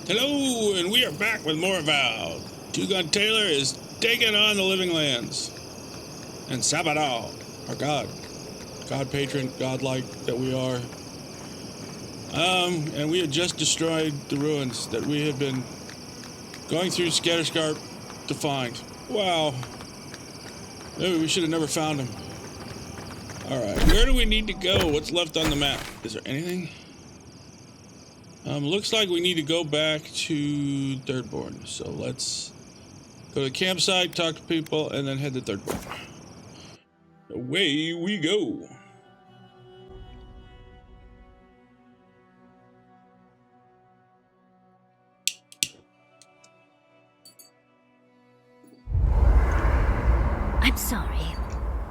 Hello, and we are back with more Avowed. Two-Gun Taylor is taking on the Living Lands. And Sabadal, our god patron, godlike that we are. And we had just destroyed the ruins that we had been going through Scatterscarp to find. Wow. Maybe we should have never found him. Alright, where do we need to go? What's left on the map? Is there anything? Looks like we need to go back to Thirdborn. So let's go to the campsite, talk to people, and then head to Thirdborn. Away we go. I'm sorry,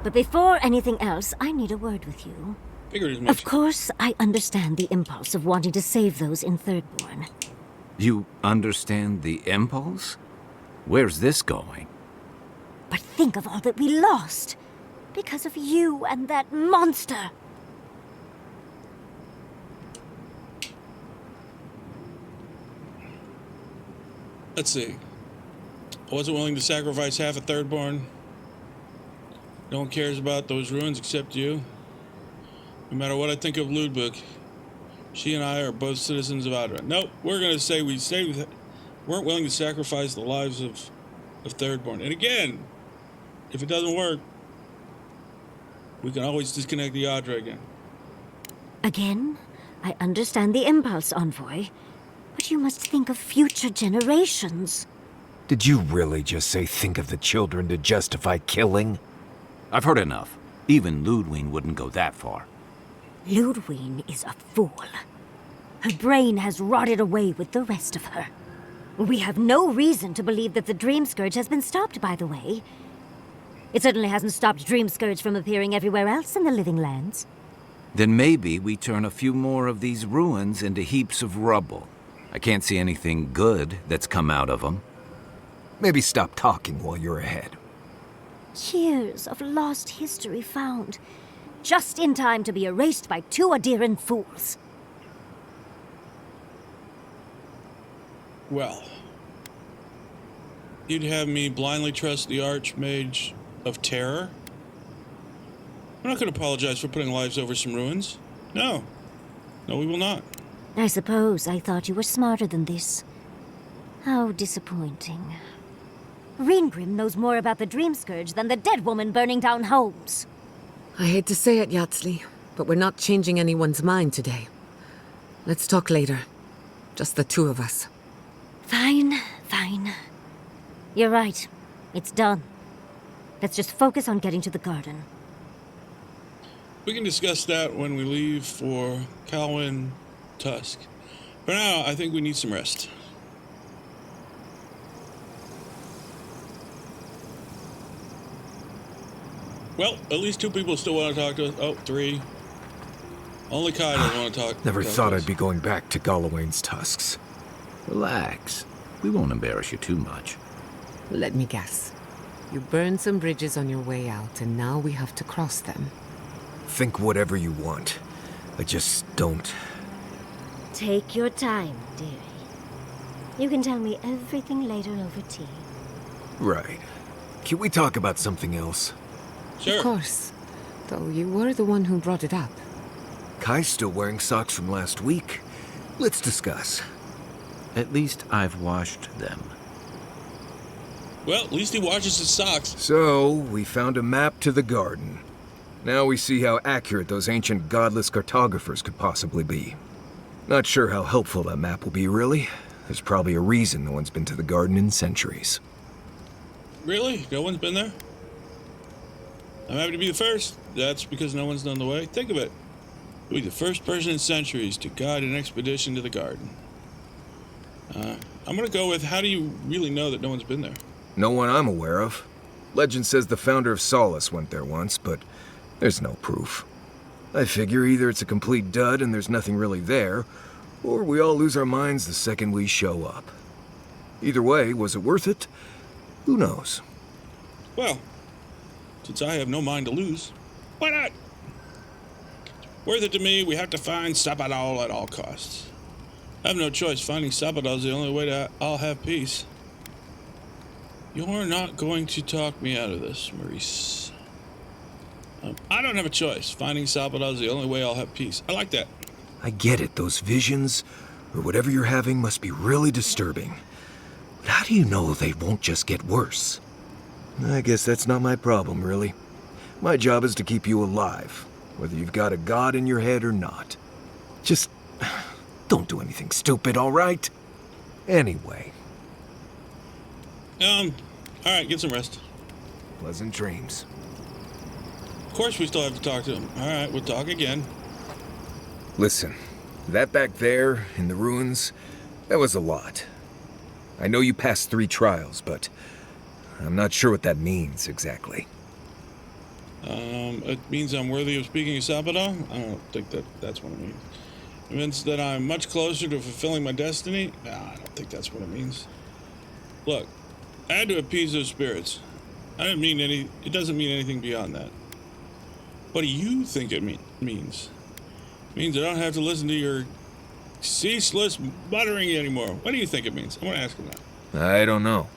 but before anything else, I need a word with you. Figured as much. Of course, I understand the impulse of wanting to save those in Thirdborn. You understand the impulse? Where's this going? But think of all that we lost because of you and that monster. Let's see. I wasn't willing to sacrifice half a Thirdborn. No one cares about those ruins except you. No matter what I think of Ludwig, she and I are both citizens of Adra. Nope, we're going to say we weren't willing to sacrifice the lives of Thirdborn. And again, if it doesn't work, we can always disconnect the Adra again. Again, I understand the impulse, Envoy, but you must think of future generations. Did you really just say think of the children to justify killing? I've heard enough. Even Ludwig wouldn't go that far. Ludwig is a fool. Her brain has rotted away with the rest of her. We have no reason to believe that the Dream Scourge has been stopped, by the way. It certainly hasn't stopped Dream Scourge from appearing everywhere else in the Living Lands. Then maybe we turn a few more of these ruins into heaps of rubble. I can't see anything good that's come out of them. Maybe stop talking while you're ahead. Years of lost history found, just in time to be erased by two Adiran fools. Well, you'd have me blindly trust the Archmage of Terror? I'm not going to apologize for putting lives over some ruins. No. No, we will not. I suppose I thought you were smarter than this. How disappointing. Reengrim knows more about the Dream Scourge than the dead woman burning down homes. I hate to say it, Yatsley, but we're not changing anyone's mind today. Let's talk later. Just the two of us. Fine, fine. You're right. It's done. Let's just focus on getting to the garden. We can discuss that when we leave for Galawain'S Tusk. For now, I think we need some rest. Well, at least two people still want to talk to us. Oh, three. Only Kai doesn't want to talk. Never thought I'd be going back to Galawain'S Tusks. Relax. We won't embarrass you too much. Let me guess. You burned some bridges on your way out, and now we have to cross them. Think whatever you want. I just don't. Take your time, dearie. You can tell me everything later over tea. Right. Can we talk about something else? Sure. Of course. Though you were the one who brought it up. Kai's still wearing socks from last week. Let's discuss. At least I've washed them. Well, at least he washes his socks. So, we found a map to the garden. Now we see how accurate those ancient godless cartographers could possibly be. Not sure how helpful that map will be, really. There's probably a reason no one's been to the garden in centuries. Really? No one's been there? I'm happy to be the first. That's because no one's done the way. Think of it. You'll be the first person in centuries to guide an expedition to the garden. I'm gonna go with, how do you really know that no one's been there? No one I'm aware of. Legend says the founder of Solace went there once, but there's no proof. I figure either it's a complete dud and there's nothing really there, or we all lose our minds the second we show up. Either way, was it worth it? Who knows? Well, since I have no mind to lose, why not? Worth it to me. We have to find Sabadal at all costs. I have no choice. Finding Sabado is the only way that I'll have peace. You're not going to talk me out of this, Maurice. I don't have a choice. Finding Sabado is the only way I'll have peace. I like that. I get it. Those visions, or whatever you're having, must be really disturbing. But how do you know they won't just get worse? I guess that's not my problem, really. My job is to keep you alive, whether you've got a god in your head or not. Just don't do anything stupid, all right? Anyway. Alright, get some rest. Pleasant dreams. Of course we still have to talk to him. Alright, we'll talk again. Listen, that back there, in the ruins, that was a lot. I know you passed 3 trials, but I'm not sure what that means exactly. It means I'm worthy of speaking of Sabado? I don't think that's what it means. It means that I'm much closer to fulfilling my destiny? No, I don't think that's what it means. Look, I had to appease those spirits. It doesn't mean anything beyond that. What do you think it means? It means I don't have to listen to your ceaseless muttering anymore. What do you think it means? I want to ask him that. I don't know.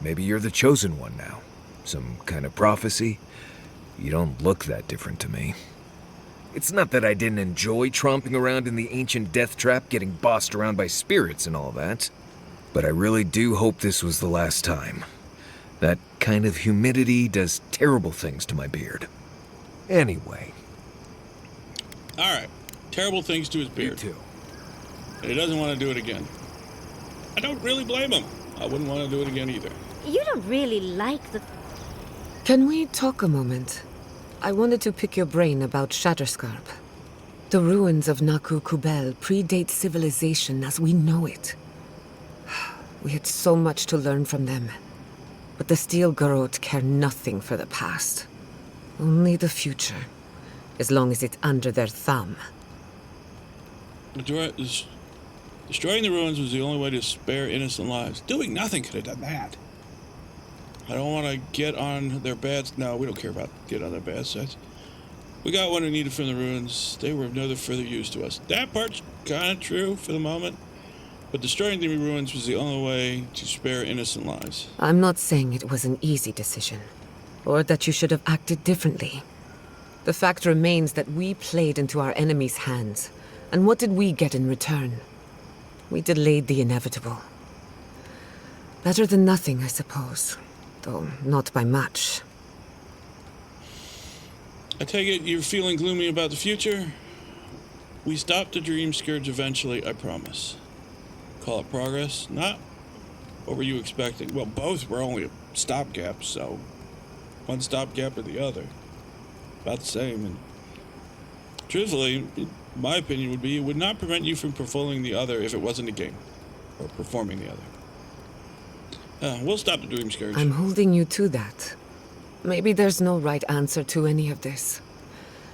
Maybe you're the chosen one now. Some kind of prophecy? You don't look that different to me. It's not that I didn't enjoy tromping around in the ancient death trap, getting bossed around by spirits and all that. But I really do hope this was the last time. That kind of humidity does terrible things to my beard. Anyway. Alright. Terrible things to his beard. You too. And he doesn't want to do it again. I don't really blame him. I wouldn't want to do it again either. You don't really like the... Can we talk a moment? I wanted to pick your brain about Shatterscarp. The ruins of Naku Kubel predate civilization as we know it. We had so much to learn from them. But the Steel Garrote care nothing for the past. Only the future, as long as it's under their thumb. Destroying the ruins was the only way to spare innocent lives. Doing nothing could have done that. I don't want to get on their bad... No, we don't care about get on their bad sides. We got what we needed from the ruins. They were of no further use to us. That part's kind of true for the moment. But destroying the ruins was the only way to spare innocent lives. I'm not saying it was an easy decision, or that you should have acted differently. The fact remains that we played into our enemy's hands, and what did we get in return? We delayed the inevitable. Better than nothing, I suppose, though not by much. I take it you're feeling gloomy about the future? We stopped the Dream Scourge eventually, I promise. Call it progress? Not what were you expecting? Well, both were only a stopgap, so one stopgap or the other. About the same. And truthfully, my opinion would be it would not prevent you from performing the other if it wasn't a game. Or performing the other. We'll stop the Dream Scourge. I'm holding you to that. Maybe there's no right answer to any of this.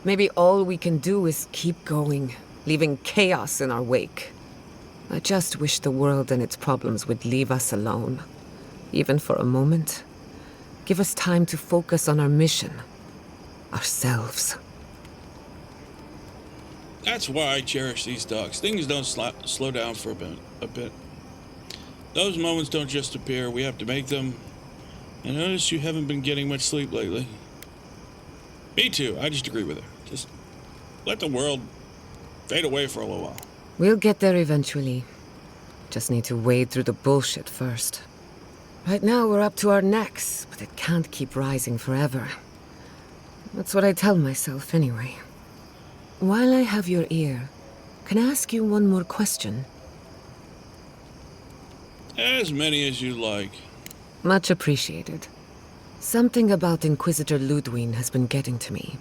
Maybe all we can do is keep going, leaving chaos in our wake. I just wish the world and its problems would leave us alone. Even for a moment. Give us time to focus on our mission. Ourselves. That's why I cherish these talks. Things don't slow down for a bit. Those moments don't just appear. We have to make them. I notice you haven't been getting much sleep lately. Me too. I just agree with her. Just let the world fade away for a little while. We'll get there eventually. Just need to wade through the bullshit first. Right now we're up to our necks, but it can't keep rising forever. That's what I tell myself anyway. While I have your ear, can I ask you one more question? As many as you like. Much appreciated. Something about Inquisitor Ludwig has been getting to me.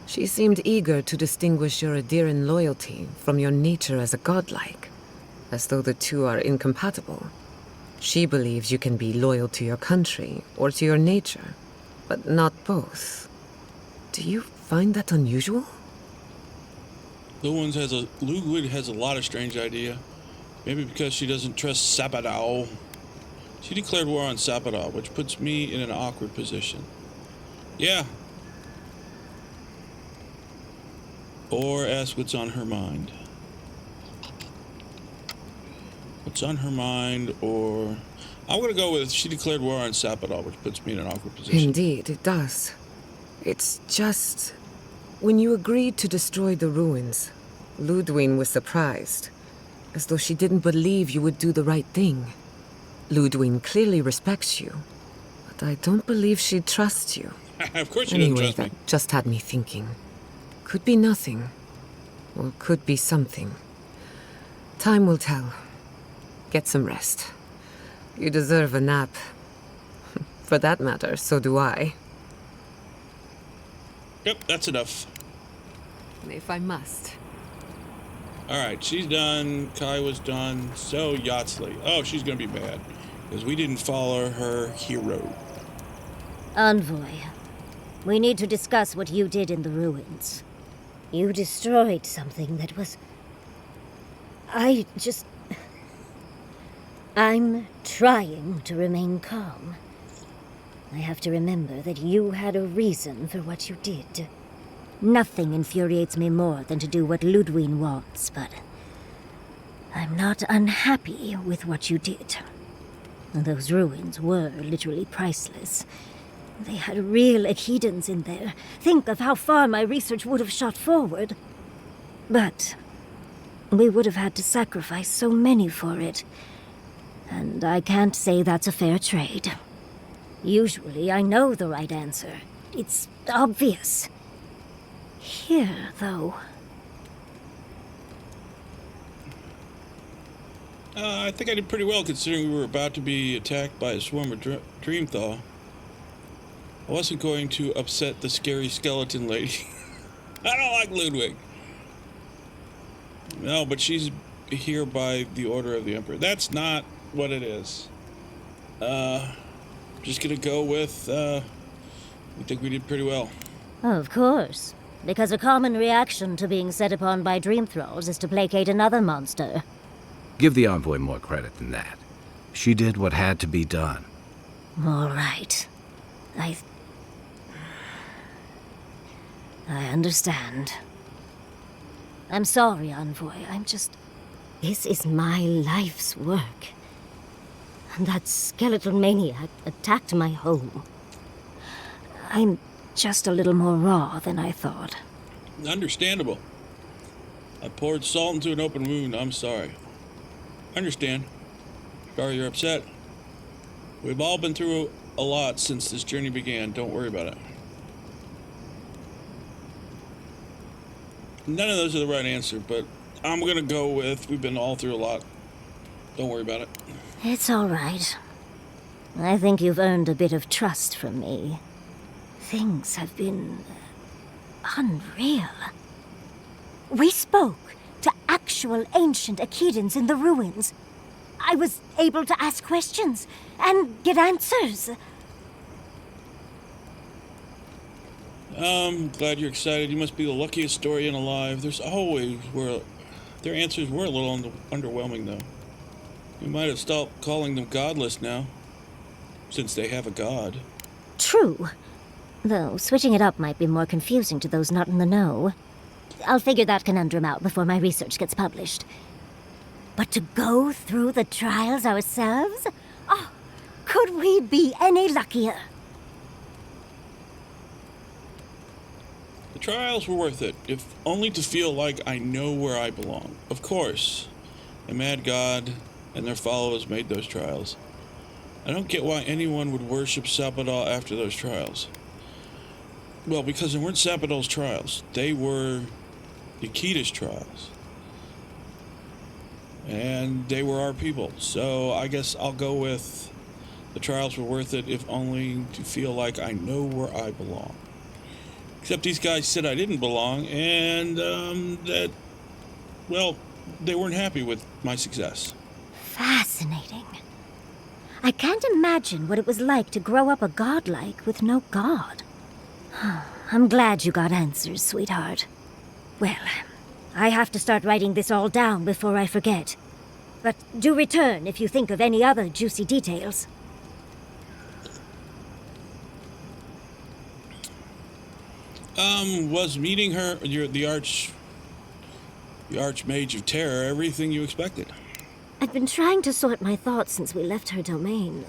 She seemed eager to distinguish your Adiran loyalty from your nature as a godlike, as though the two are incompatible. She believes you can be loyal to your country or to your nature, but not both. Do you find that unusual? Ludwig has a lot of strange idea. Maybe because she doesn't trust Sabado. She declared war on Sabado, which puts me in an awkward position. Yeah. Or ask what's on her mind. what's on her mind, or... I'm going to go with she declared war on Sappadal, which puts me in an awkward position. Indeed, it does. It's just... When you agreed to destroy the ruins, Ludwig was surprised, as though she didn't believe you would do the right thing. Ludwig clearly respects you, but I don't believe she trusts you. Of course she doesn't trust me. That just had me thinking. Could be nothing, or could be something. Time will tell. Get some rest. You deserve a nap. For that matter, so do I. Yep, that's enough. If I must. Alright, she's done. Kai was done. So, Yatsley. Oh, she's gonna be mad. Because we didn't follow her hero. Envoy, we need to discuss what you did in the ruins. You destroyed something that was... I'm trying to remain calm. I have to remember that you had a reason for what you did. Nothing infuriates me more than to do what Ludwig wants, but... I'm not unhappy with what you did. Those ruins were literally priceless. They had real Echidans in there. Think of how far my research would have shot forward. But... we would have had to sacrifice so many for it. And I can't say that's a fair trade. Usually I know the right answer. It's obvious. Here, though... I think I did pretty well considering we were about to be attacked by a swarm of Dreamthaw. I wasn't going to upset the scary skeleton lady. I don't like Ludwig. No, but she's here by the order of the Emperor. That's not what it is. Just gonna go with, we think we did pretty well. Of course. Because a common reaction to being set upon by dream thralls is to placate another monster. Give the envoy more credit than that. She did what had to be done. All right. I understand. I'm sorry, Envoy. This is my life's work. And that skeletal maniac attacked my home. I'm just a little more raw than I thought. Understandable. I poured salt into an open wound. I'm sorry. Understand. Sorry you're upset. We've all been through a lot since this journey began. Don't worry about it. None of those are the right answer, but I'm gonna go with we've been all through a lot. Don't worry about it. It's all right. I think you've earned a bit of trust from me. Things have been... unreal. We spoke to actual ancient Echidans in the ruins. I was able to ask questions and get answers. Glad you're excited. You must be the luckiest Dorian alive. Their answers were a little underwhelming, though. You might have stopped calling them godless now, since they have a god. True. Though switching it up might be more confusing to those not in the know. I'll figure that conundrum out before my research gets published. But to go through the trials ourselves? Oh, could we be any luckier? The trials were worth it, if only to feel like I know where I belong. Of course, a mad god and their followers made those trials. I don't get why anyone would worship Sappadal after those trials. Well, because they weren't Sappadal's trials. They were Nikita's trials. And they were our people. So I guess I'll go with the trials were worth it, if only to feel like I know where I belong. Except these guys said I didn't belong, and that, well, they weren't happy with my success. Fascinating. I can't imagine what it was like to grow up a godlike with no god. I'm glad you got answers, sweetheart. Well, I have to start writing this all down before I forget. But do return if you think of any other juicy details. Was meeting her, the Archmage of Terror, everything you expected? I've been trying to sort my thoughts since we left her domain.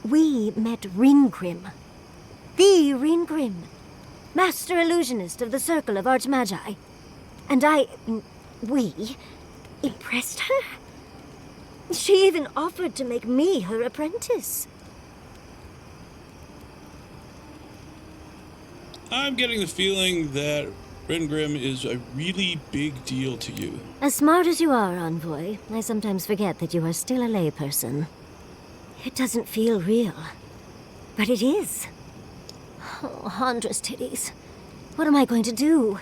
We met Ringrim. The Ringrim. Master illusionist of the Circle of Archmagi. And we impressed her? She even offered to make me her apprentice. I'm getting the feeling that Ringrim is a really big deal to you. As smart as you are, Envoy, I sometimes forget that you are still a layperson. It doesn't feel real. But it is. Oh, Handra's titties. What am I going to do?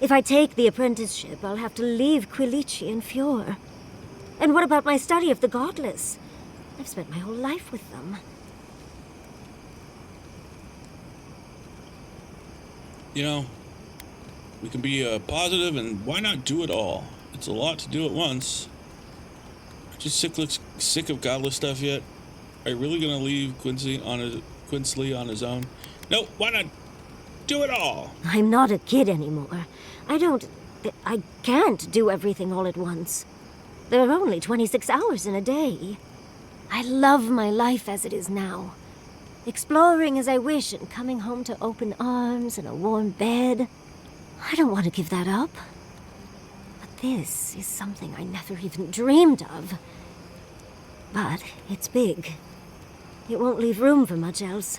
If I take the apprenticeship, I'll have to leave Quilici and Fjord. And what about my study of the Godless? I've spent my whole life with them. You know, we can be positive, and why not do it all? It's a lot to do at once. Just sick of Godless stuff yet? Are you really gonna leave Quincy on his own? No, why not do it all? I'm not a kid anymore. I can't do everything all at once. There are only 26 hours in a day. I love my life as it is now. Exploring as I wish and coming home to open arms and a warm bed. I don't want to give that up. But this is something I never even dreamed of. But it's big. It won't leave room for much else.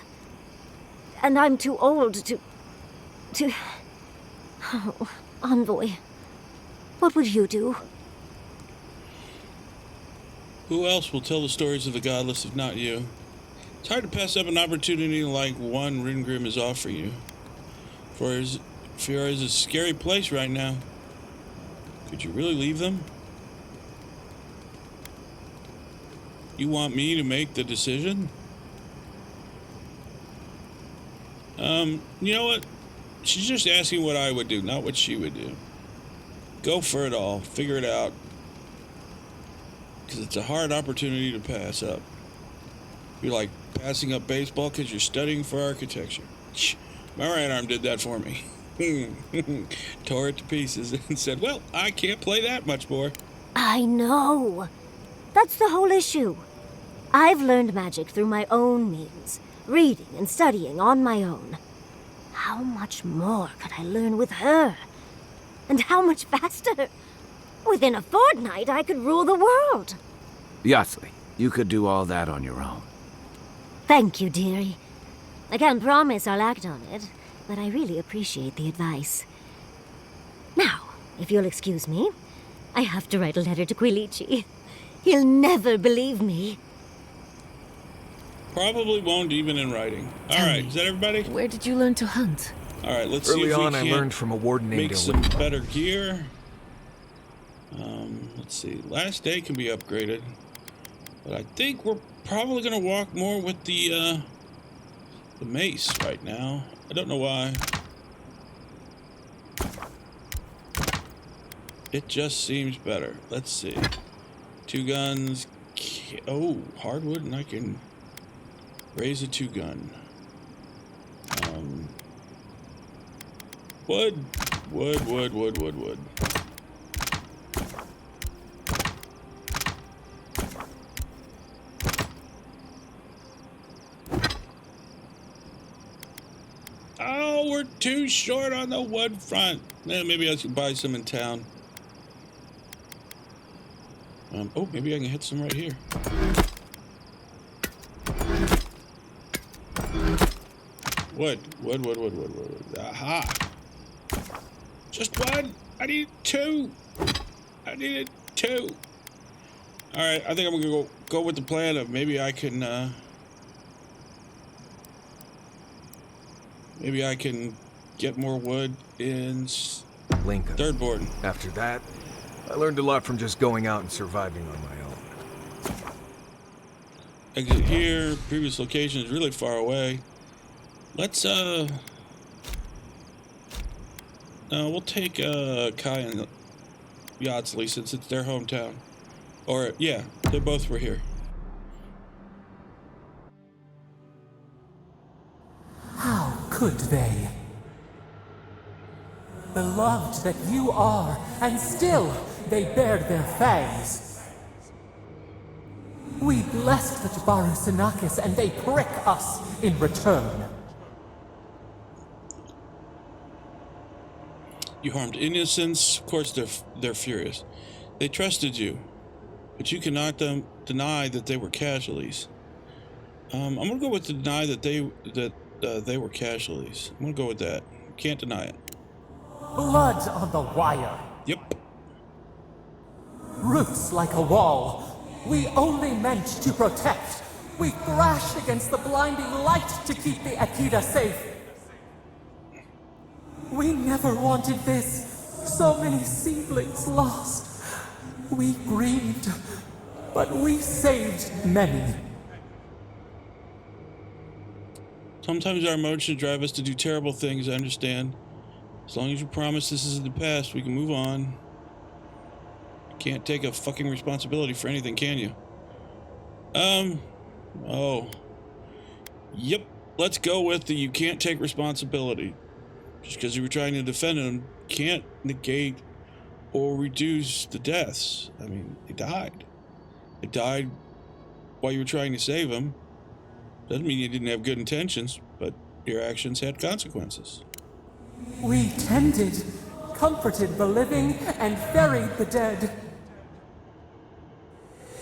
And I'm too old to... Oh, Envoy. What would you do? Who else will tell the stories of the Godless if not you? It's hard to pass up an opportunity like one Ringrim is offering you. Fjord is a scary place right now. Could you really leave them? You want me to make the decision? You know what? She's just asking what I would do, not what she would do. Go for it all. Figure it out. Because it's a hard opportunity to pass up. You're like passing up baseball because you're studying for architecture. My right arm did that for me. Tore it to pieces and said, well, I can't play that much more. I know. That's the whole issue. I've learned magic through my own means, reading and studying on my own. How much more could I learn with her? And how much faster? Within a fortnight, I could rule the world. Yatsli, you could do all that on your own. Thank you, dearie. I can't promise I'll act on it, but I really appreciate the advice. Now, if you'll excuse me, I have to write a letter to Quilici. He'll never believe me. Probably won't even in writing. All right, is that everybody? Where did you learn to hunt? All right, let's see Early if we on, I can't learned from a warden named make some Eora. better gear. Let's see. Last day can be upgraded, but I think we're probably gonna walk more with the mace right now. I don't know why. It just seems better. Let's see. 2 guns. Oh, hardwood, and I can raise a 2-gun. Wood. Oh, we're too short on the wood front. Yeah, maybe I should buy some in town. Oh, maybe I can hit some right here. Wood. Aha. Just one. I need 2. I needed 2. All right, I think I'm gonna go with the plan of maybe I can get more wood in Lincoln. 3rd board. After that, I learned a lot from just going out and surviving on my own. Exit here. Previous location is really far away. Let's we'll take Kai and Yatsli since it's their hometown. Or yeah, they both were here. How could they? Beloved that you are, and still they bared their fangs. We blessed the Jabaru Sinakis, and they prick us in return. You harmed innocents. Of course, they're furious. They trusted you, but you cannot deny that they were casualties. I'm gonna go with deny that they were casualties. I'm gonna go with that. Can't deny it. Blood on the wire. Yep. Roots like a wall. We only meant to protect. We thrashed against the blinding light to keep the Akita safe. We never wanted this. So many seedlings lost. We grieved, but we saved many. Sometimes our emotions drive us to do terrible things, I understand. As long as you promise this is in the past, we can move on. You can't take a fucking responsibility for anything, can you? Oh. Yep, let's go with the you can't take responsibility. Just because you were trying to defend him can't negate or reduce the deaths. I mean, they died. They died while you were trying to save him. Doesn't mean you didn't have good intentions, but your actions had consequences. We tended, comforted the living, and buried the dead.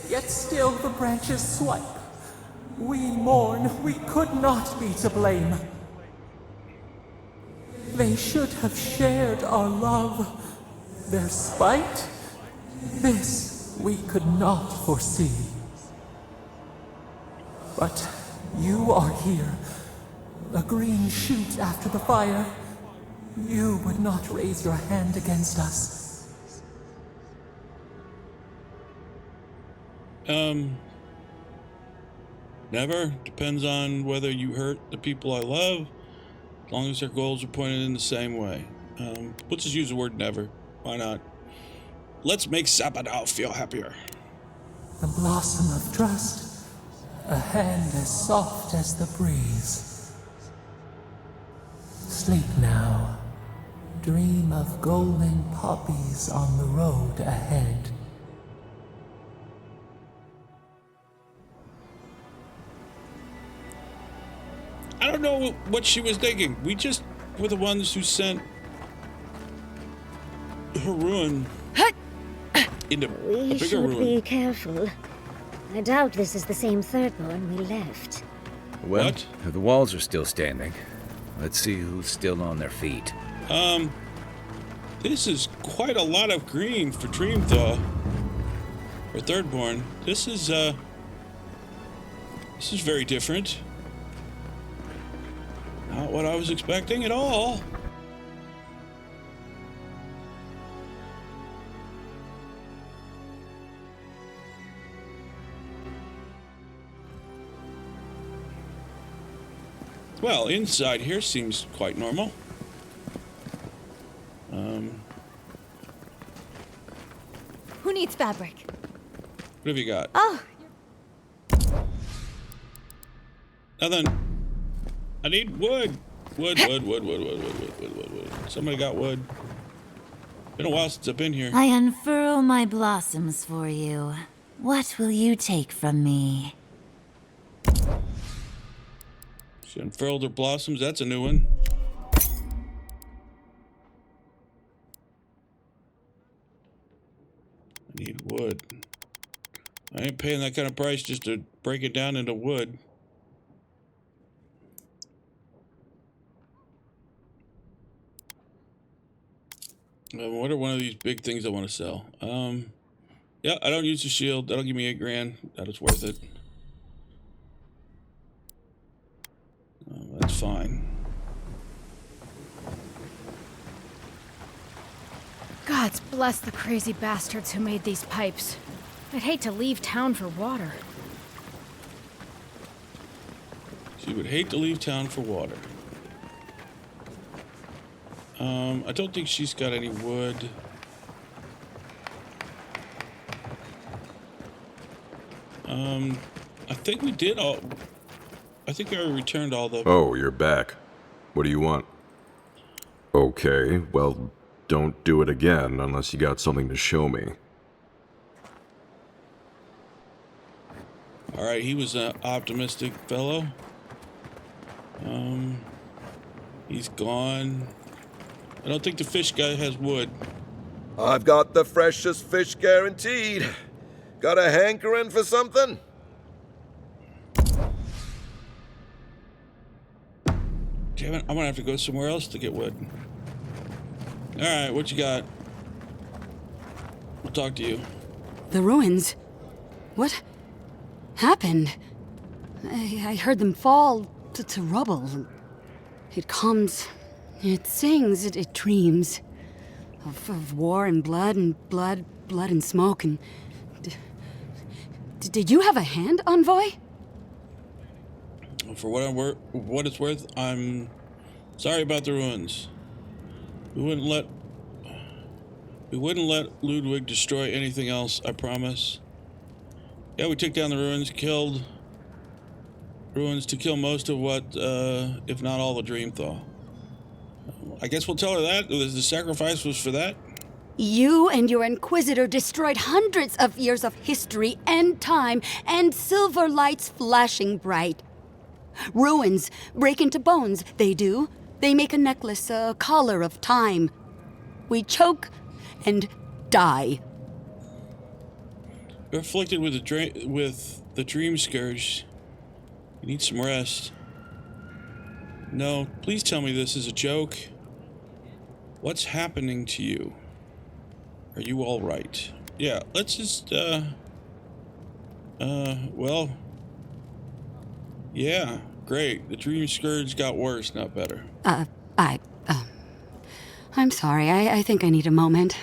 Yet still the branches swipe. We mourn, we could not be to blame. They should have shared our love. Their spite? This we could not foresee. But you are here. A green shoot after the fire. You would not raise your hand against us. Never. Depends on whether you hurt the people I love, as long as their goals are pointed in the same way. Let's just use the word never. Why not? Let's make Sabadell feel happier. The blossom of trust. A hand as soft as the breeze. Sleep now. Dream of golden poppies on the road ahead. I don't know what she was thinking. We just were the ones who sent her ruin into a We bigger should ruin. be careful. I doubt this is the same thirdborn we left. Well, What? the walls are still standing. Let's see who's still on their feet. This is quite a lot of green for Dreamthaw. Or thirdborn. This is very different. Not what I was expecting at all. Well, inside here seems quite normal. Who needs fabric? What have you got? Oh, Nothing. I need wood. Wood. Somebody got wood. Been a while since I've been here. I unfurl my blossoms for you. What will you take from me? She unfurled her blossoms. That's a new one. I need wood. I ain't paying that kind of price just to break it down into wood. What are one of these big things I want to sell? Yeah, I don't use the shield. That'll give me 8 grand. That is worth it. That's fine. gods bless the crazy bastards who made these pipes. I'd hate to leave town for water. She would hate to leave town for water. I don't think she's got any wood. I think we did all... I think I returned all the... Oh, you're back. What do you want? Okay, well, don't do it again unless you got something to show me. Alright, he was an optimistic fellow. He's gone. I don't think the fish guy has wood. I've got the freshest fish guaranteed. Got a hankering for something? Damn it, I'm gonna have to go somewhere else to get wood. Alright, what you got? We'll talk to you. The ruins? What happened? I heard them fall to rubble. It comes, it sings, it dreams. Of war and blood and smoke and... Did you have a hand, Envoy? For what it's worth, I'm sorry about the ruins. We wouldn't let Ludwig destroy anything else, I promise. Yeah, we took down the ruins to kill most of what, if not all, the Dreamthaw. I guess we'll tell her that. The sacrifice was for that. You and your Inquisitor destroyed hundreds of years of history and time and silver lights flashing bright. Ruins break into bones, they do. They make a necklace, a collar of time. We choke and die. You're afflicted with the Dream Scourge. You need some rest. No, please tell me this is a joke. What's happening to you? Are you all right? Yeah, let's just, well, yeah, great. The Dream Scourge got worse, not better. I'm sorry, I think I need a moment.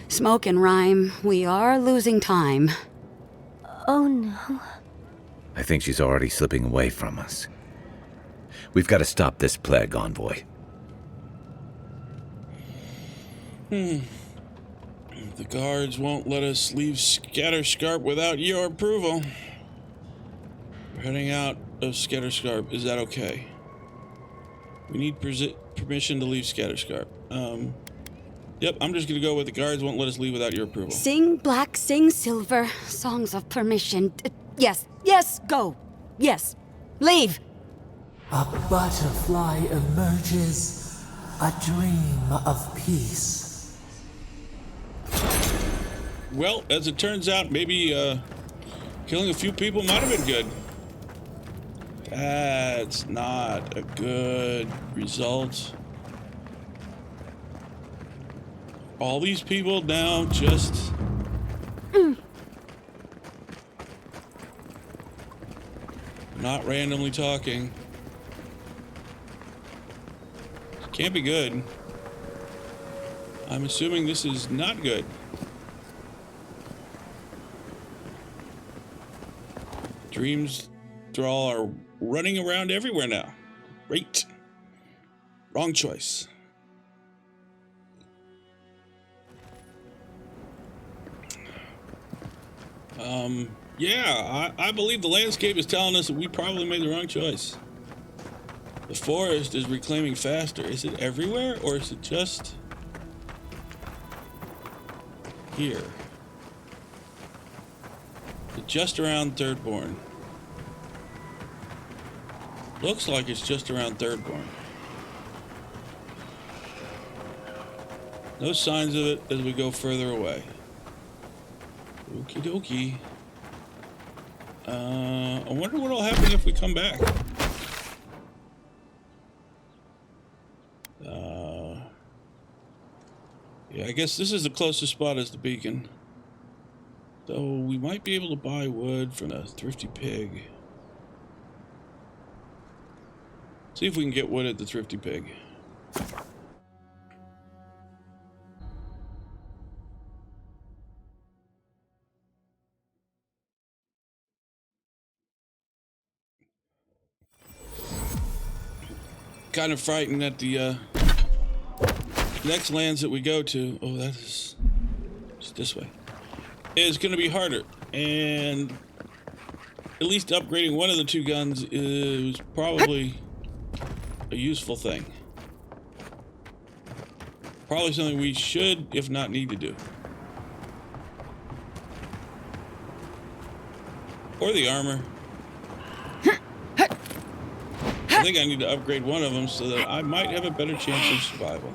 Smoke and rhyme, we are losing time. Oh no. I think she's already slipping away from us. We've got to stop this plague, Envoy. The guards won't let us leave Scatterscarp without your approval. We're heading out of Scatterscarp. Is that okay? We need permission to leave Scatterscarp. Yep, I'm just gonna go with the guards won't let us leave without your approval. Sing black, sing silver, songs of permission. Yes, go. Yes, leave. A butterfly emerges, a dream of peace. Well, as it turns out, maybe killing a few people might have been good. That's not a good result. All these people now just... not randomly talking. Can't be good. I'm assuming this is not good. Dreams Thrall are running around everywhere now. Great. Wrong choice. Yeah, I believe the landscape is telling us that we probably made the wrong choice. The forest is reclaiming faster. Is it everywhere, or is it just here? It's just around Thirdborn. Looks like it's just around Thirdborn. No signs of it as we go further away. Okie dokie. I wonder what'll happen if we come back. Yeah, I guess this is the closest spot as the beacon. Though we might be able to buy wood from a thrifty pig. See if we can get wood at the thrifty pig. Kind of frightened that the next lands that we go to, oh, that is just this way, is going to be harder, and at least upgrading one of the two guns is probably a useful thing. Probably something we should, if not need to do. Or the armor. I think I need to upgrade one of them so that I might have a better chance of survival.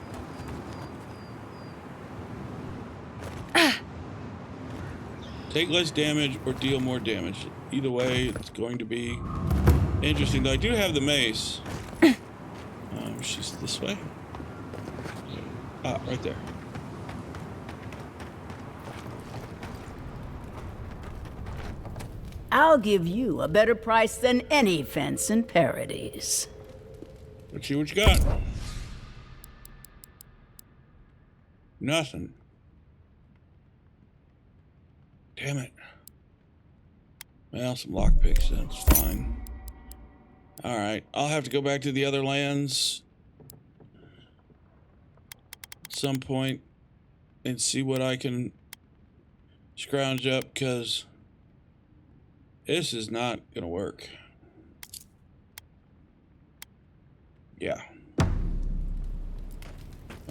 Take less damage or deal more damage. Either way, it's going to be interesting. Though I do have the mace. She's this way. Ah, right there. I'll give you a better price than any fence in Paradise. Let's see what you got. Nothing. Damn it. Well, some lockpicks, that's fine. Alright, I'll have to go back to the other lands at some point and see what I can scrounge up, because this is not gonna work. Yeah.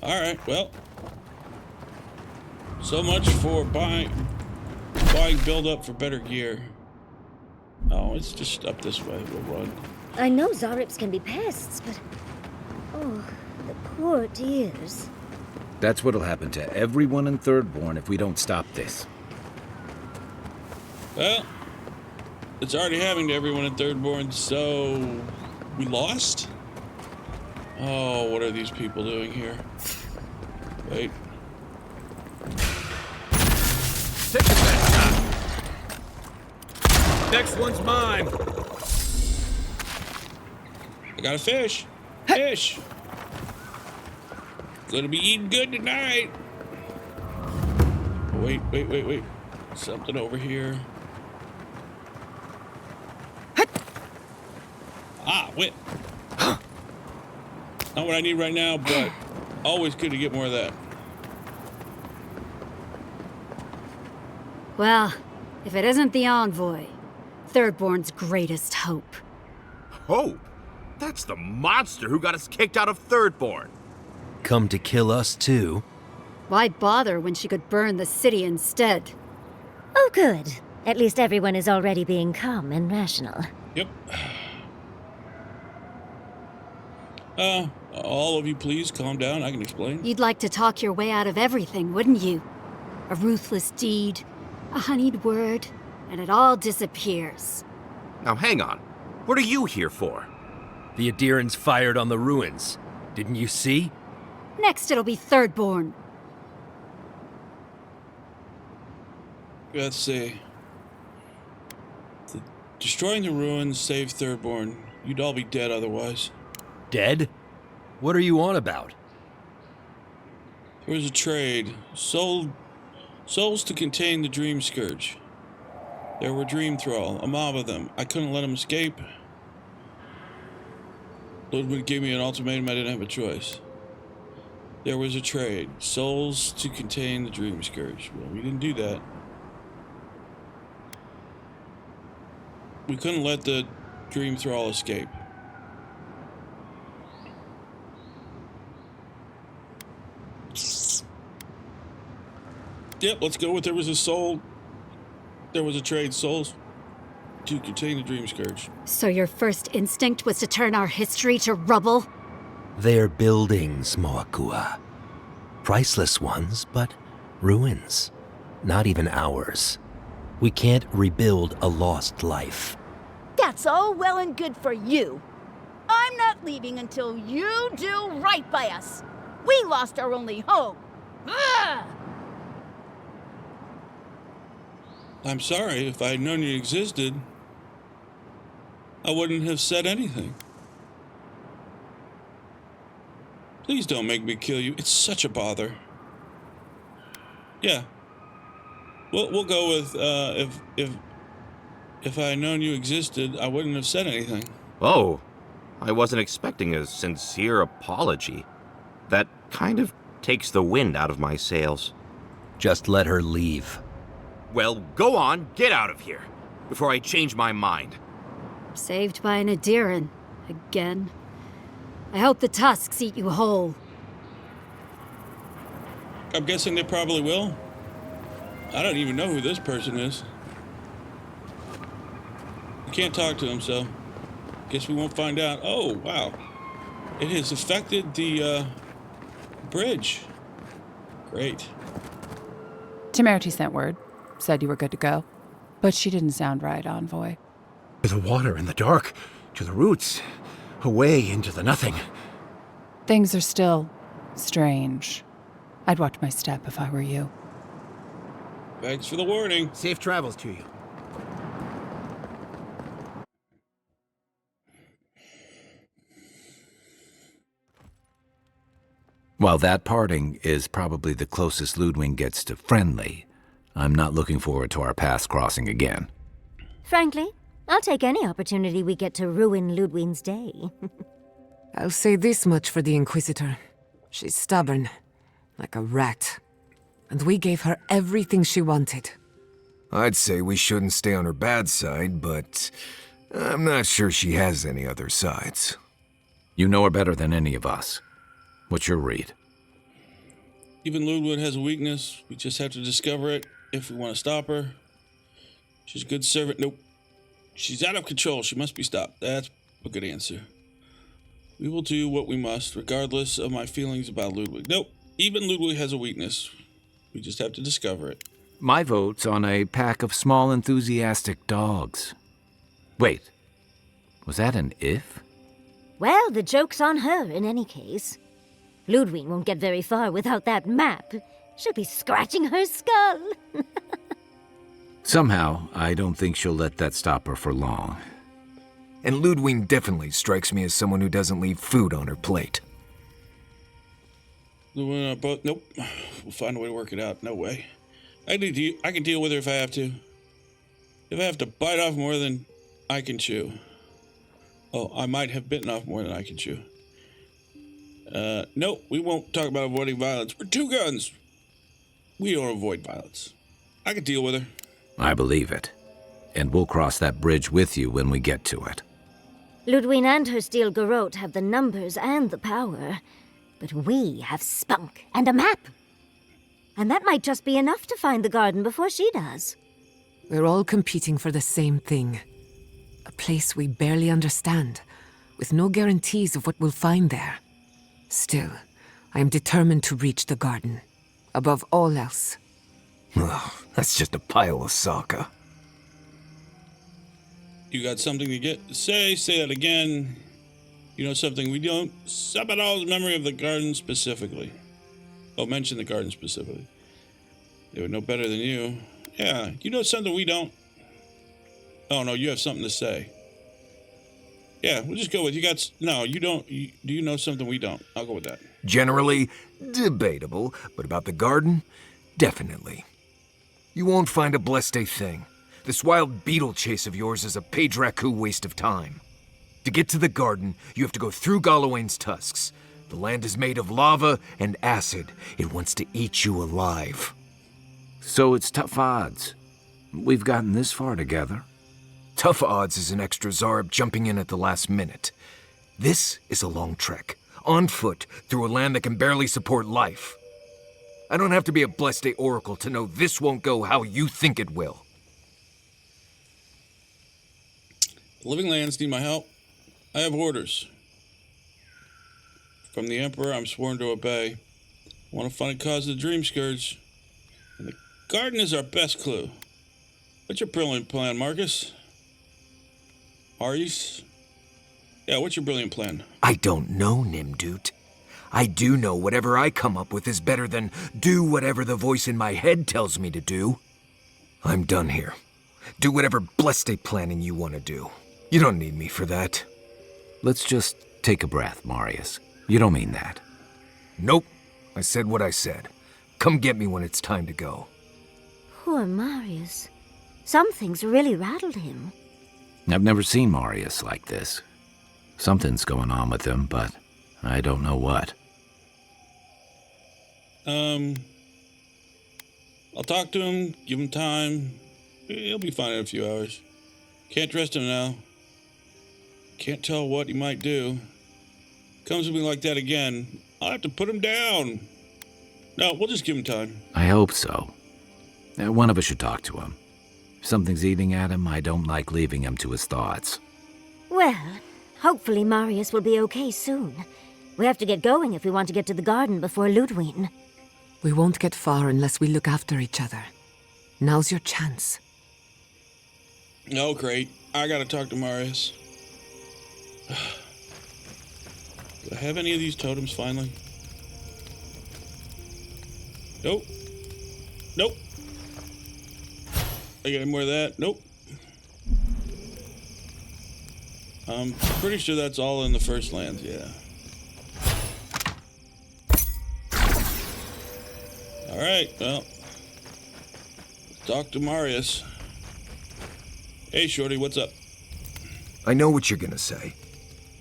Alright, well. So much for buying build up for better gear. Oh, it's just up this way. We'll run. I know Zarips can be pests, but... Oh, the poor dears. That's what'll happen to everyone in Thirdborn if we don't stop this. Well, it's already happening to everyone in Thirdborn, so... We lost? Oh, what are these people doing here? Wait. Take the best shot. Next one's mine. I got a fish. Fish. Gonna be eating good tonight. Wait. Something over here. Ah, wait. Not what I need right now, but always good to get more of that. Well, if it isn't the envoy, Thirdborn's greatest hope. Hope? That's the monster who got us kicked out of Thirdborn. Come to kill us too? Why bother when she could burn the city instead? Oh, good. At least everyone is already being calm and rational. Yep. All of you please calm down, I can explain. You'd like to talk your way out of everything, wouldn't you? A ruthless deed, a honeyed word, and it all disappears. Now hang on. What are you here for? The Adirans fired on the ruins. Didn't you see? Next it'll be Thirdborn. Let's see. Destroying the ruins saved Thirdborn. You'd all be dead otherwise. Dead? What are you on about? There was a trade. Souls to contain the Dream Scourge. There were Dream Thrall, a mob of them. I couldn't let them escape. Ludwig gave me an ultimatum, I didn't have a choice. There was a trade. Souls to contain the Dream Scourge. Well, we didn't do that. We couldn't let the Dream Thrall escape. Yep, let's go with there was a soul. There was a trade, souls to contain the Dream Scourge. So your first instinct was to turn our history to rubble? They're buildings, Moakua. Priceless ones, but ruins. Not even ours. We can't rebuild a lost life. That's all well and good for you. I'm not leaving until you do right by us. We lost our only home. Ugh! I'm sorry, if I had known you existed, I wouldn't have said anything. Please don't make me kill you. It's such a bother. Yeah. We'll go with, if I had known you existed, I wouldn't have said anything. Oh, I wasn't expecting a sincere apology. That kind of takes the wind out of my sails. Just let her leave. Well, go on, get out of here, before I change my mind. Saved by an Adiran. Again. I hope the Tusks eat you whole. I'm guessing they probably will. I don't even know who this person is. I can't talk to him, so guess we won't find out. Oh, wow. It has affected the bridge. Great. Temerity sent word. Said you were good to go. But she didn't sound right, Envoy. To the water in the dark, to the roots, away into the nothing. Things are still strange. I'd watch my step if I were you. Thanks for the warning. Safe travels to you. While that parting is probably the closest Ludwig gets to friendly, I'm not looking forward to our paths crossing again. Frankly, I'll take any opportunity we get to ruin Ludwig's day. I'll say this much for the Inquisitor. She's stubborn, like a rat. And we gave her everything she wanted. I'd say we shouldn't stay on her bad side, but I'm not sure she has any other sides. You know her better than any of us. What's your read? Even Ludwig has a weakness. We just have to discover it if we want to stop her. She's a good servant. Nope. She's out of control. She must be stopped. That's a good answer. We will do what we must, regardless of my feelings about Ludwig. Nope. Even Ludwig has a weakness. We just have to discover it. My vote's on a pack of small, enthusiastic dogs. Wait. Was that an if? Well, the joke's on her in any case. Ludwig won't get very far without that map. She'll be scratching her skull. Somehow, I don't think she'll let that stop her for long. And Ludwig definitely strikes me as someone who doesn't leave food on her plate. Both, nope. We'll find a way to work it out. No way. I can deal with her if I have to. If I have to bite off more than I can chew. Oh, I might have bitten off more than I can chew. Nope, we won't talk about avoiding violence. We're two guns. We don't avoid violence. I can deal with her. I believe it. And we'll cross that bridge with you when we get to it. Ludwig and her steel garrote have the numbers and the power. But we have spunk and a map. And that might just be enough to find the garden before she does. We're all competing for the same thing. A place we barely understand, with no guarantees of what we'll find there. Still, I am determined to reach the garden, above all else. Ugh, that's just a pile of soccer. You got something to say that again. You know something we don't. Sabadall's memory of the garden specifically. Oh, mention the garden specifically. They would know better than you. Yeah, you know something we don't. Oh, no, you have something to say. Yeah, we'll just go with no, you don't. Do you know something we don't? I'll go with that. Generally, debatable, but about the garden, definitely. You won't find a blessed a thing. This wild beetle chase of yours is a page raku waste of time. To get to the garden, you have to go through Galawain'S tusks. The land is made of lava and acid. It wants to eat you alive. So it's tough odds. We've gotten this far together. Tough odds is an extra Zarb jumping in at the last minute. This is a long trek, on foot, through a land that can barely support life. I don't have to be a Blessed Oracle to know this won't go how you think it will. The living lands need my help. I have orders. From the Emperor, I'm sworn to obey. I want to find a cause of the Dream Scourge. And the garden is our best clue. What's your brilliant plan, Marcus? Marius? Yeah, what's your brilliant plan? I don't know, Nimdut. I do know whatever I come up with is better than do whatever the voice in my head tells me to do. I'm done here. Do whatever blessed planning you want to do. You don't need me for that. Let's just take a breath, Marius. You don't mean that. Nope. I said what I said. Come get me when it's time to go. Poor Marius. Something's really rattled him. I've never seen Marius like this. Something's going on with him, but I don't know what. I'll talk to him, give him time. He'll be fine in a few hours. Can't trust him now. Can't tell what he might do. Comes to me like that again, I'll have to put him down. No, we'll just give him time. I hope so. One of us should talk to him. If something's eating at him, I don't like leaving him to his thoughts. Well, hopefully Marius will be okay soon. We have to get going if we want to get to the garden before Ludwig. We won't get far unless we look after each other. Now's your chance. Oh, great. I gotta talk to Marius. Do I have any of these totems finally? Nope. Nope. I got any more of that? Nope. I'm pretty sure that's all in the first lands, yeah. Alright, well. Talk to Marius. Hey, Shorty, what's up? I know what you're gonna say.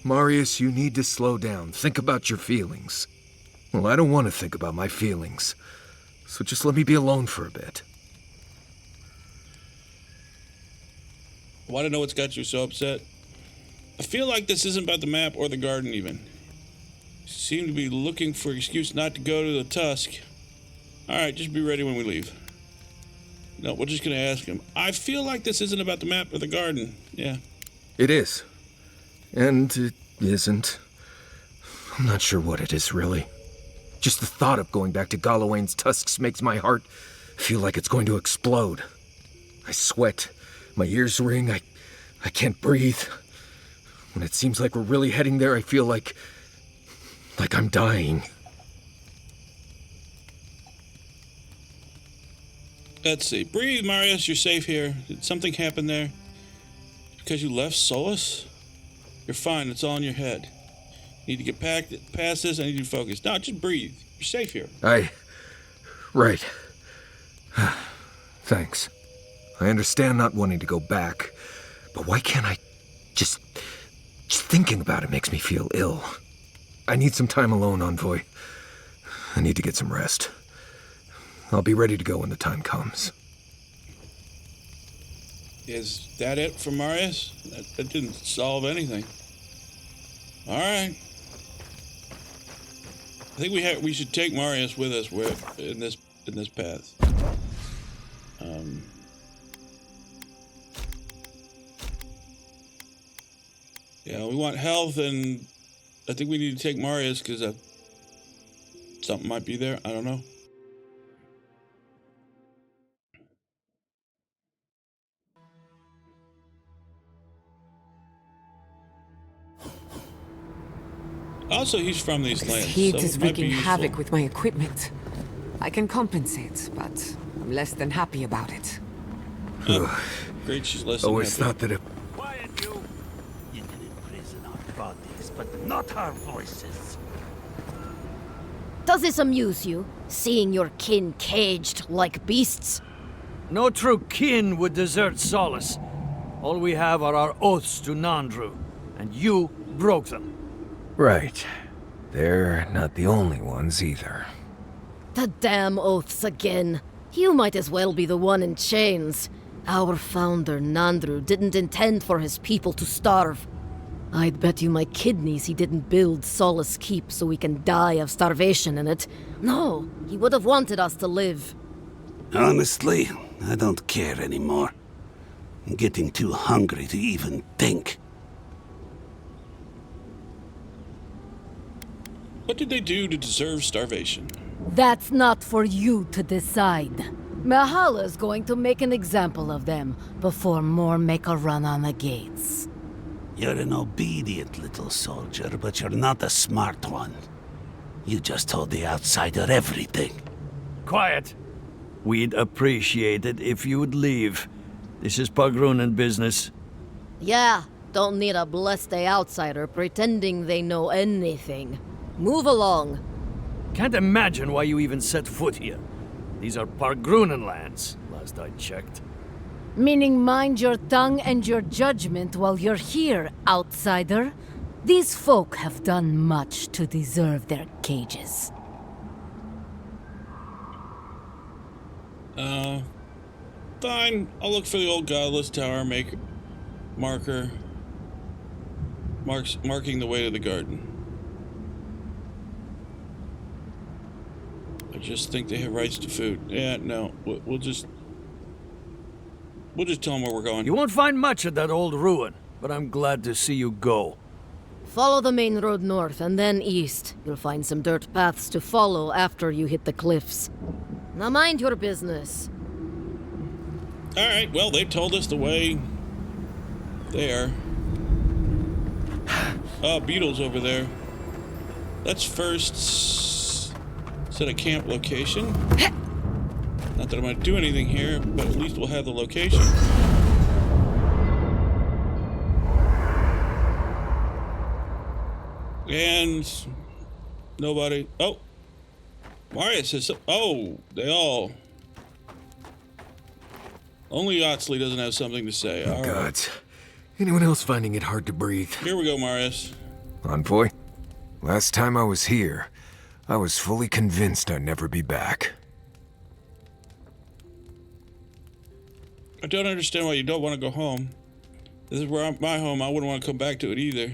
Marius, you need to slow down. Think about your feelings. Well, I don't want to think about my feelings. So just let me be alone for a bit. I want to know what's got you so upset. I feel like this isn't about the map or the garden even. You seem to be looking for an excuse not to go to the Tusk. Alright, just be ready when we leave. No, we're just gonna ask him. I feel like this isn't about the map or the garden. Yeah. It is. And it isn't. I'm not sure what it is, really. Just the thought of going back to Galawain'S Tusks makes my heart feel like it's going to explode. I sweat. My ears ring. I can't breathe. When it seems like we're really heading there, I feel like I'm dying. Let's see. Breathe, Marius. You're safe here. Did something happen there? Because you left Solus? You're fine. It's all in your head. You need to get past this. I need you to focus. No, just breathe. You're safe here. Right. Thanks. I understand not wanting to go back, but why can't I just thinking about it makes me feel ill. I need some time alone, Envoy. I need to get some rest. I'll be ready to go when the time comes. Is that it for Marius? That didn't solve anything. All right. I think we should take Marius with us in this path. Yeah, we want health, and I think we need to take Marius because something might be there. I don't know. Also, he's from these lands. This heat so is it might be wreaking useful. havoc with my equipment. I can compensate, but I'm less than happy about it. Great, she's less than Always happy. thought that Quiet, you! You can imprison our bodies, but not our voices. Does this amuse you, seeing your kin caged like beasts? No true kin would desert Solace. All we have are our oaths to Nandru, and you broke them. Right. They're not the only ones either. The damn oaths again. You might as well be the one in chains. Our founder, Nandru, didn't intend for his people to starve. I'd bet you my kidneys he didn't build Solace Keep so we can die of starvation in it. No, he would have wanted us to live. Honestly, I don't care anymore. I'm getting too hungry to even think. What did they do to deserve starvation? That's not for you to decide. Valhalla's going to make an example of them before more make a run on the gates. You're an obedient little soldier, but you're not a smart one. You just told the outsider everything. Quiet. We'd appreciate it if you would leave. This is Pogrunen business. Yeah, don't need a blessed outsider pretending they know anything. Move along. Can't imagine why you even set foot here. These are Pogrunen lands, last I checked. Meaning mind your tongue and your judgment while you're here, outsider. These folk have done much to deserve their cages. Fine. I'll look for the old godless tower marking the way to the garden. I just think they have rights to food. Yeah, no. We'll just tell them where we're going. You won't find much at that old ruin, but I'm glad to see you go. Follow the main road north and then east. You'll find some dirt paths to follow after you hit the cliffs. Now mind your business. Alright, well, they told us the way there. Oh, beetles over there. Let's first set a camp location. Not that I'm going to do anything here, but at least we'll have the location. And nobody. Oh, Marius says. Oh, they all. Only Yotsley doesn't have something to say. Oh, gods. Anyone else finding it hard to breathe? Here we go, Marius. Envoy? Last time I was here, I was fully convinced I'd never be back. I don't understand why you don't want to go home. This is where my home. I wouldn't want to come back to it either.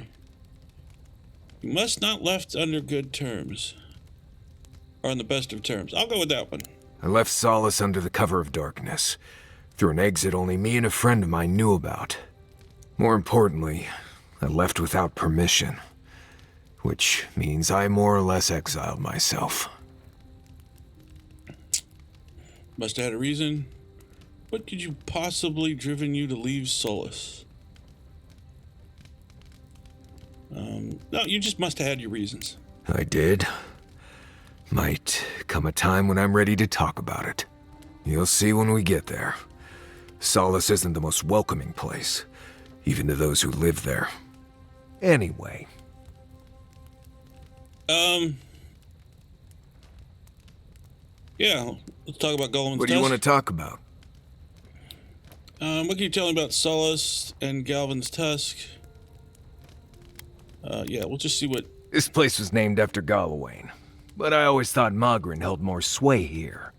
You must not left under good terms. Or on the best of terms. I'll go with that one. I left Solace under the cover of darkness, through an exit only me and a friend of mine knew about. More importantly, I left without permission, which means I more or less exiled myself. Must have had a reason. What could you possibly driven you to leave Solace? No, you just must have had your reasons. I did. Might come a time when I'm ready to talk about it. You'll see when we get there. Solace isn't the most welcoming place, even to those who live there. Anyway. Yeah, let's talk about Galawain'S. What do you want to talk about? What can you tell me about Solace and Galawain'S Tusk? Yeah, we'll just see what... This place was named after Galawain, but I always thought Magrin held more sway here.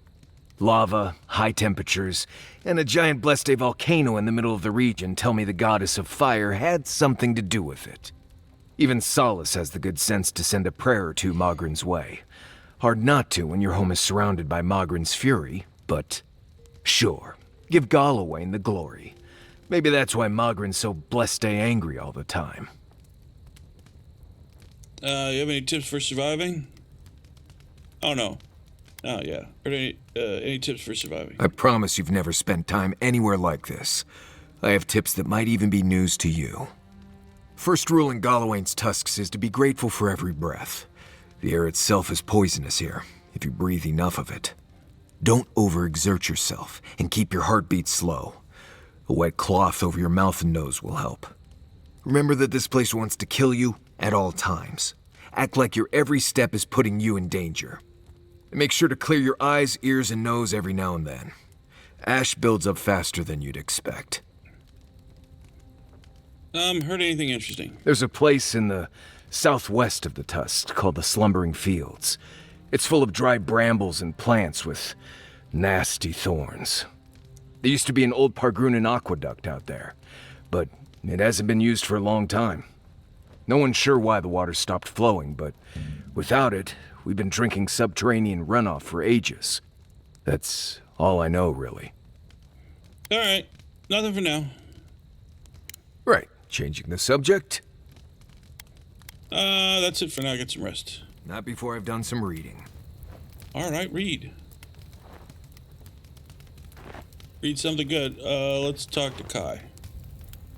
Lava, high temperatures, and a giant Bleste volcano in the middle of the region tell me the goddess of fire had something to do with it. Even Solace has the good sense to send a prayer or two Magrin's way. Hard not to when your home is surrounded by Magrin's fury, but sure, give Galawain the glory. Maybe that's why Magrin's so Bleste angry all the time. You have any tips for surviving? Oh, no. Oh, yeah. Or any tips for surviving? I promise you've never spent time anywhere like this. I have tips that might even be news to you. First rule in Galawain'S Tusks is to be grateful for every breath. The air itself is poisonous here, if you breathe enough of it. Don't overexert yourself, and keep your heartbeat slow. A wet cloth over your mouth and nose will help. Remember that this place wants to kill you at all times. Act like your every step is putting you in danger. And make sure to clear your eyes, ears, and nose every now and then. Ash builds up faster than you'd expect. Heard anything interesting? There's a place in the southwest of the Tusks called the Slumbering Fields. It's full of dry brambles and plants with nasty thorns. There used to be an old Pargrunan aqueduct out there, but it hasn't been used for a long time. No one's sure why the water stopped flowing, but without it, we've been drinking subterranean runoff for ages. That's all I know, really. All right. Nothing for now. Right. Changing the subject? That's it for now. Get some rest. Not before I've done some reading. All right, read. Read something good. Let's talk to Kai.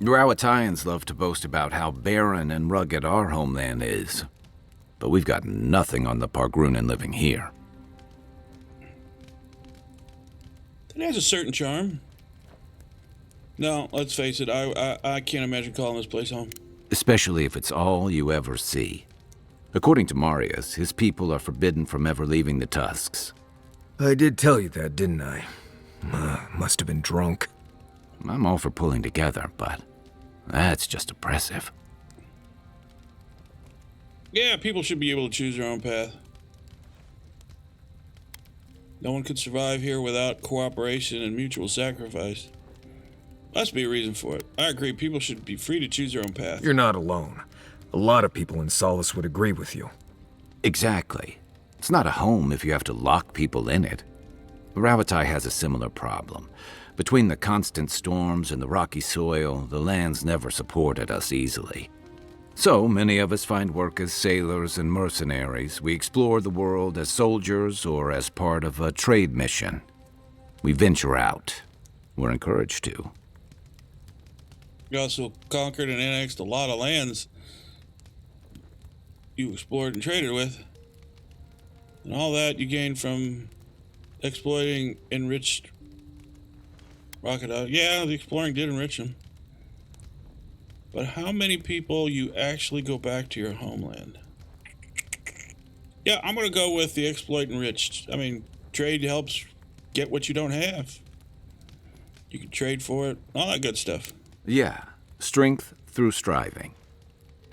Rawatayans love to boast about how barren and rugged our homeland is. But we've got nothing on the Pargrunan living here. It has a certain charm. No, let's face it, I can't imagine calling this place home. Especially if it's all you ever see. According to Marius, his people are forbidden from ever leaving the Tusks. I did tell you that, didn't I? Must have been drunk. I'm all for pulling together, but that's just oppressive. Yeah, people should be able to choose their own path. No one could survive here without cooperation and mutual sacrifice. Must be a reason for it. I agree, people should be free to choose their own path. You're not alone. A lot of people in Solace would agree with you. Exactly. It's not a home if you have to lock people in it. Rauatai has a similar problem. Between the constant storms and the rocky soil, the lands never supported us easily. So many of us find work as sailors and mercenaries. We explore the world as soldiers or as part of a trade mission. We venture out. We're encouraged to. You also conquered and annexed a lot of lands you explored and traded with. And all that you gained from exploiting enriched rocket out. Yeah, the exploring did enrich them. But how many people you actually go back to your homeland? Yeah, I'm going to go with the exploit enriched. I mean, trade helps get what you don't have. You can trade for it, all that good stuff. Yeah, strength through striving.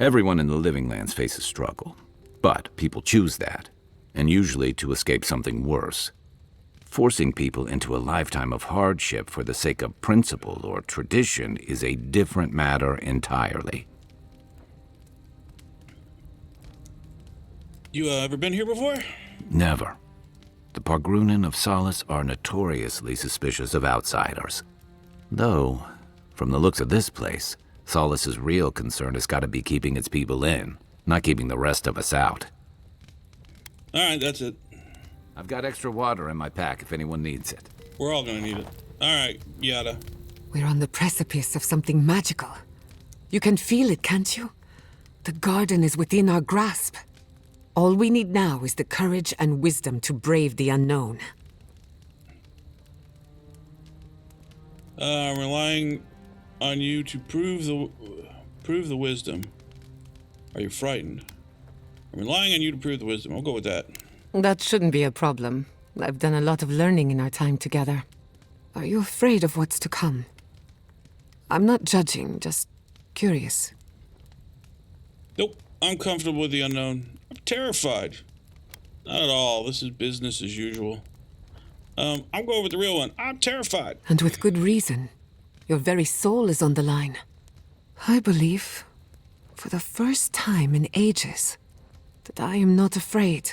Everyone in the living lands faces struggle, but people choose that, and usually to escape something worse. Forcing people into a lifetime of hardship for the sake of principle or tradition is a different matter entirely. You ever been here before? Never. The Pargrunen of Solace are notoriously suspicious of outsiders. Though, from the looks of this place, Solace's real concern has got to be keeping its people in, not keeping the rest of us out. All right, that's it. I've got extra water in my pack if anyone needs it. We're all gonna need it. All right, Yada. We're on the precipice of something magical. You can feel it, can't you? The garden is within our grasp. All we need now is the courage and wisdom to brave the unknown. I'm relying on you to prove the wisdom. Are you frightened? I'm relying on you to prove the wisdom. I'll go with that. That shouldn't be a problem. I've done a lot of learning in our time together. Are you afraid of what's to come? I'm not judging, just curious. Nope, I'm comfortable with the unknown. I'm terrified. Not at all. This is business as usual. I'm going with the real one. I'm terrified. And with good reason. Your very soul is on the line. I believe, for the first time in ages, that I am not afraid.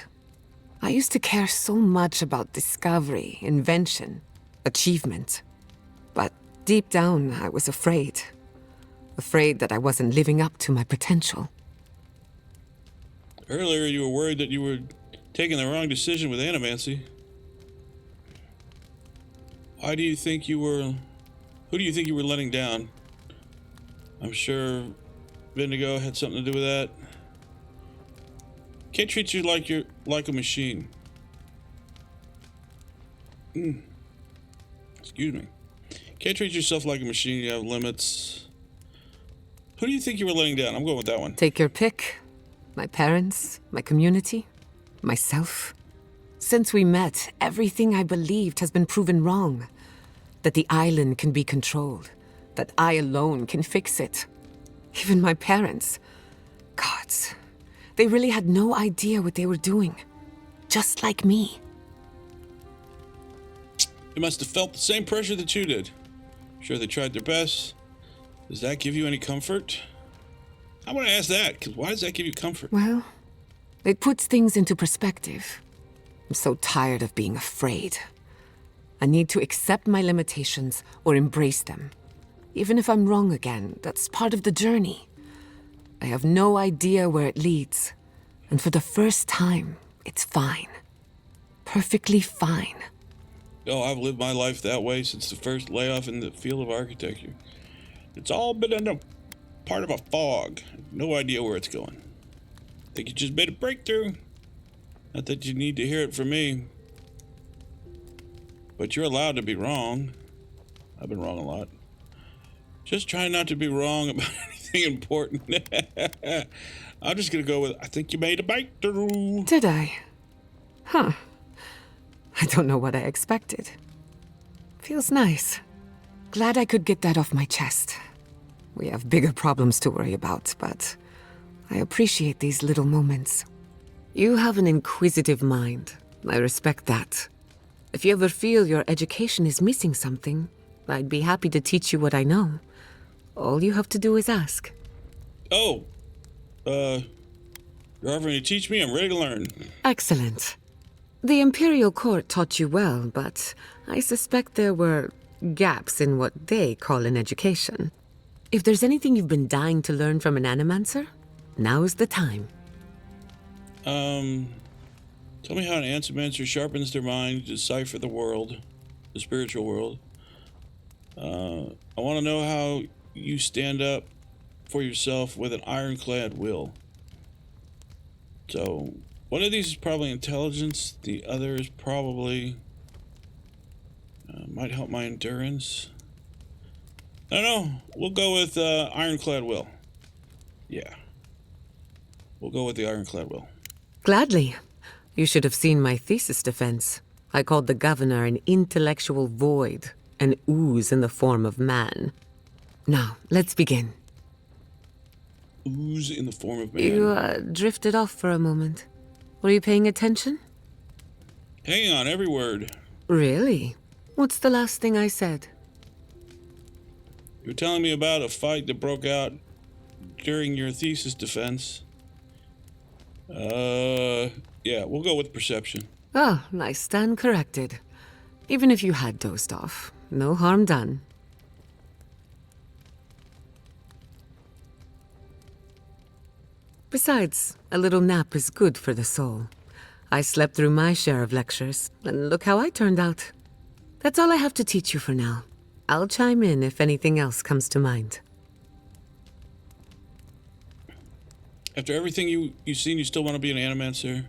I used to care so much about discovery, invention, achievement. But deep down, I was afraid. Afraid that I wasn't living up to my potential. Earlier, you were worried that you were taking the wrong decision with animancy. Who do you think you were letting down? I'm sure Vindigo had something to do with that. Can't treat you like a machine. Excuse me. Can't treat yourself like a machine. You have limits. Who do you think you were letting down? I'm going with that one. Take your pick. My parents, my community, myself. Since we met, everything I believed has been proven wrong. That the island can be controlled. That I alone can fix it. Even my parents. Gods. They really had no idea what they were doing. Just like me. They must have felt the same pressure that you did. Sure, they tried their best. Does that give you any comfort? I want to ask that, because why does that give you comfort? Well, it puts things into perspective. I'm so tired of being afraid. I need to accept my limitations or embrace them. Even if I'm wrong again, that's part of the journey. I have no idea where it leads. And for the first time, it's fine. Perfectly fine. Oh, I've lived my life that way since the first layoff in the field of architecture. It's all been in a part of a fog. No idea where it's going. I think you just made a breakthrough. Not that you need to hear it from me. But you're allowed to be wrong. I've been wrong a lot. Just try not to be wrong about anything important. I'm just gonna go with, I think you made a breakthrough. Did I? Huh. I don't know what I expected. Feels nice. Glad I could get that off my chest. We have bigger problems to worry about, but I appreciate these little moments. You have an inquisitive mind. I respect that. If you ever feel your education is missing something, I'd be happy to teach you what I know. All you have to do is ask. Oh, you're offering to teach me? I'm ready to learn. Excellent. The Imperial Court taught you well, but I suspect there were gaps in what they call an education. If there's anything you've been dying to learn from an Animancer, now's the time. Tell me how an Animancer sharpens their mind to decipher the world, the spiritual world. I want to know how you stand up for yourself with an ironclad will. So, one of these is probably intelligence, the other is probably might help my endurance. I don't know. We'll go with ironclad will. Yeah. We'll go with the ironclad will. Gladly. You should have seen my thesis defense. I called the governor an intellectual void, an ooze in the form of man. Now, let's begin. Ooze in the form of man? You drifted off for a moment. Were you paying attention? Hang on, every word. Really? What's the last thing I said? You were telling me about a fight that broke out during your thesis defense. Yeah, we'll go with perception. Oh, I stand corrected. Even if you had dozed off, no harm done. Besides, a little nap is good for the soul. I slept through my share of lectures, and look how I turned out. That's all I have to teach you for now. I'll chime in if anything else comes to mind. After everything you've seen, you still want to be an Animancer?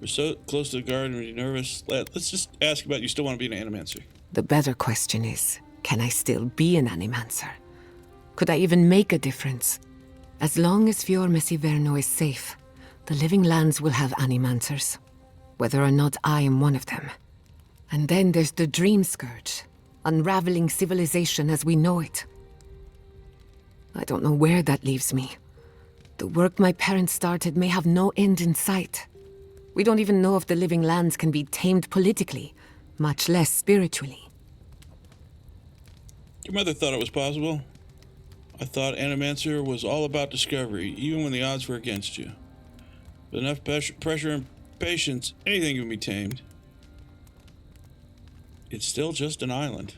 We're so close to the garden, are you nervous? Let's just ask about you still want to be an Animancer. The better question is, can I still be an Animancer? Could I even make a difference? As long as Fior Messiverno is safe, the Living Lands will have Animancers, whether or not I am one of them. And then there's the Dream Scourge, unraveling civilization as we know it. I don't know where that leaves me. The work my parents started may have no end in sight. We don't even know if the Living Lands can be tamed politically, much less spiritually. Your mother thought it was possible. I thought Animancer was all about discovery, even when the odds were against you. With enough pressure and patience, anything can be tamed. It's still just an island.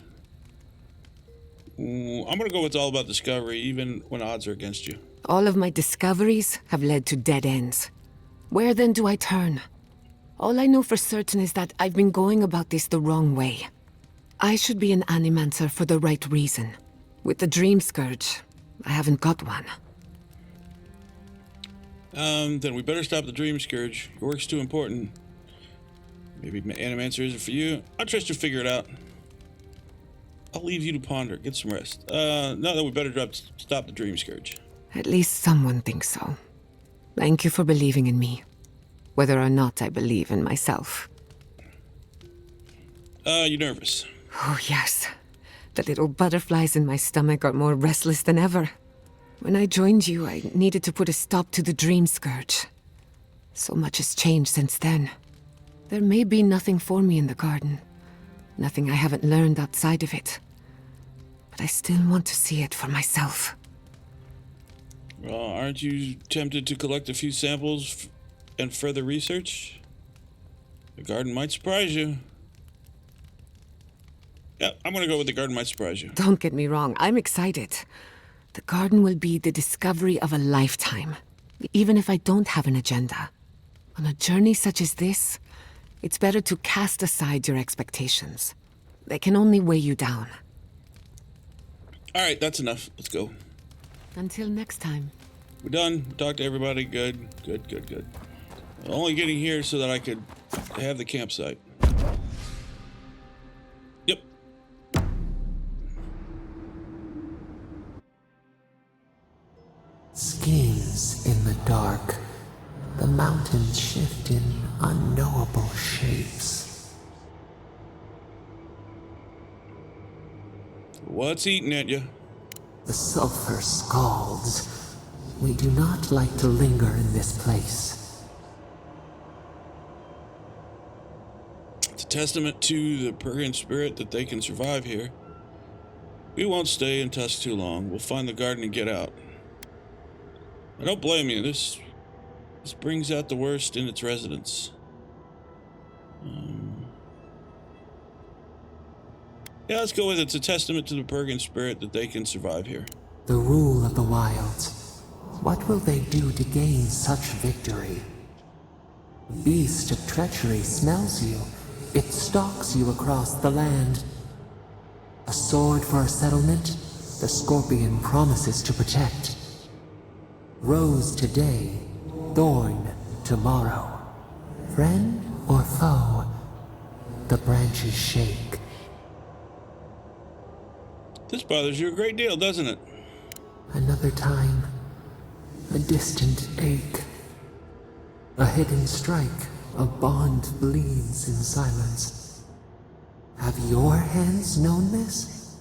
I'm gonna go with all about discovery, even when odds are against you. All of my discoveries have led to dead ends. Where then do I turn? All I know for certain is that I've been going about this the wrong way. I should be an Animancer for the right reason. With the Dream Scourge, I haven't got one. Then we better stop the Dream Scourge. Your work's too important. Maybe Animancer isn't for you. I trust you'll figure it out. I'll leave you to ponder. Get some rest. Now that we better stop the Dream Scourge. At least someone thinks so. Thank you for believing in me, whether or not I believe in myself. You nervous? Oh, yes. The little butterflies in my stomach are more restless than ever. When I joined you, I needed to put a stop to the Dream Scourge. So much has changed since then. There may be nothing for me in the garden. Nothing I haven't learned outside of it. But I still want to see it for myself. Well, aren't you tempted to collect a few samples and further research? The garden might surprise you. Yeah, I'm gonna go with the garden might surprise you. Don't get me wrong, I'm excited. The garden will be the discovery of a lifetime, even if I don't have an agenda. On a journey such as this, it's better to cast aside your expectations. They can only weigh you down. All right, that's enough. Let's go. Until next time. We're done. We talked to everybody. Good. Only getting here so that I could have the campsite. Yep. Schemes in the dark. The mountains shift in unknowable shapes. What's eating at you? The sulfur scalds. We do not like to linger in this place. It's a testament to the Purgan spirit that they can survive here. We won't stay in Tusks too long. We'll find the garden and get out. I don't blame you. This brings out the worst in its residents. Yeah, let's go with it. It's a testament to the Bergen spirit that they can survive here. The rule of the wilds. What will they do to gain such victory? Beast of treachery smells you. It stalks you across the land. A sword for a settlement, the scorpion promises to protect. Rose today, thorn tomorrow. Friend or foe, the branches shake. This bothers you a great deal, doesn't it? Another time, a distant ache. A hidden strike, a bond bleeds in silence. Have your hands known this?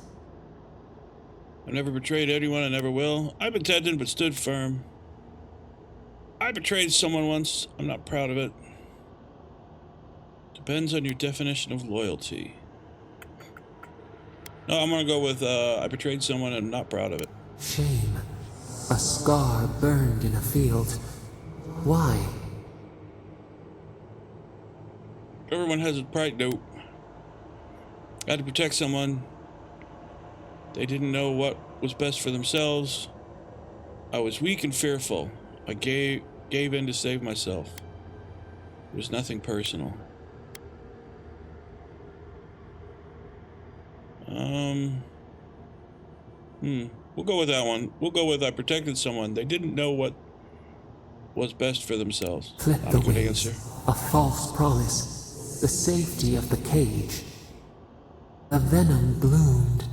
I've never betrayed anyone, I never will. I've been tempted but stood firm. I betrayed someone once. I'm not proud of it. Depends on your definition of loyalty. No, I'm gonna go with I betrayed someone and I'm not proud of it. Shame. A scar burned in a field. Why? Everyone has a pride. Nope. I had to protect someone. They didn't know what was best for themselves. I was weak and fearful. I gave in to save myself. It was nothing personal. We'll go with that one. We'll go with I protected someone. They didn't know what was best for themselves. Flip Not the a good wings. answer. A false promise. The safety of the cage. The venom bloomed.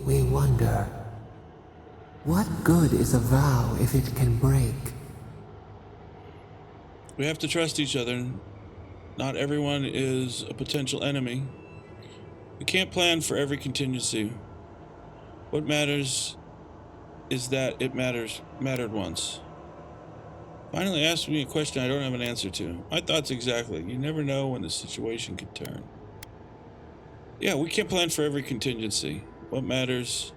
We wonder, what good is a vow if it can break? We have to trust each other. Not everyone is a potential enemy. We can't plan for every contingency. What matters is that it mattered once. Finally asked me a question I don't have an answer to. My thoughts exactly. You never know when the situation could turn. Yeah, we can't plan for every contingency. What matters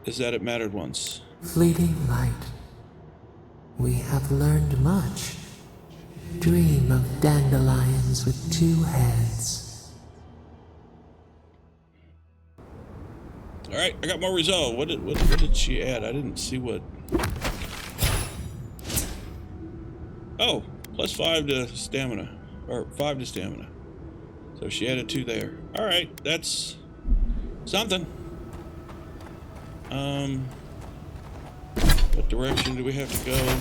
is that it mattered once. Fleeting light. We have learned much. Dream of dandelions with two heads. All right, I got more resolve. What did she add? I didn't see what. Oh, +5 to stamina, or 5 to stamina. So she added 2 there. All right, that's something. What direction do we have to go?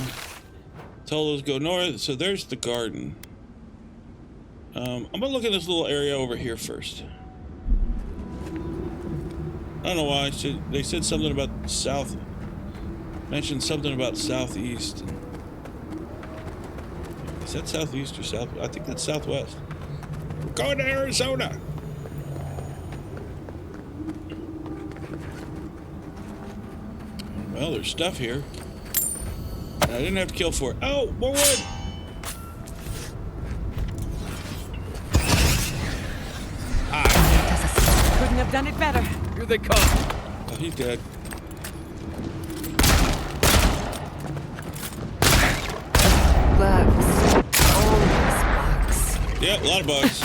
Tell those go north. So there's the garden. I'm gonna look at this little area over here first. I don't know why. They said something about south. Mentioned something about southeast. Is that southeast or south? I think that's southwest. We're going to Arizona. Well, there's stuff here. And I didn't have to kill for it. Oh, more wood. Couldn't have done it better. Here they come. Oh, he's dead. Bugs. Always bugs. Yep, a lot of bugs.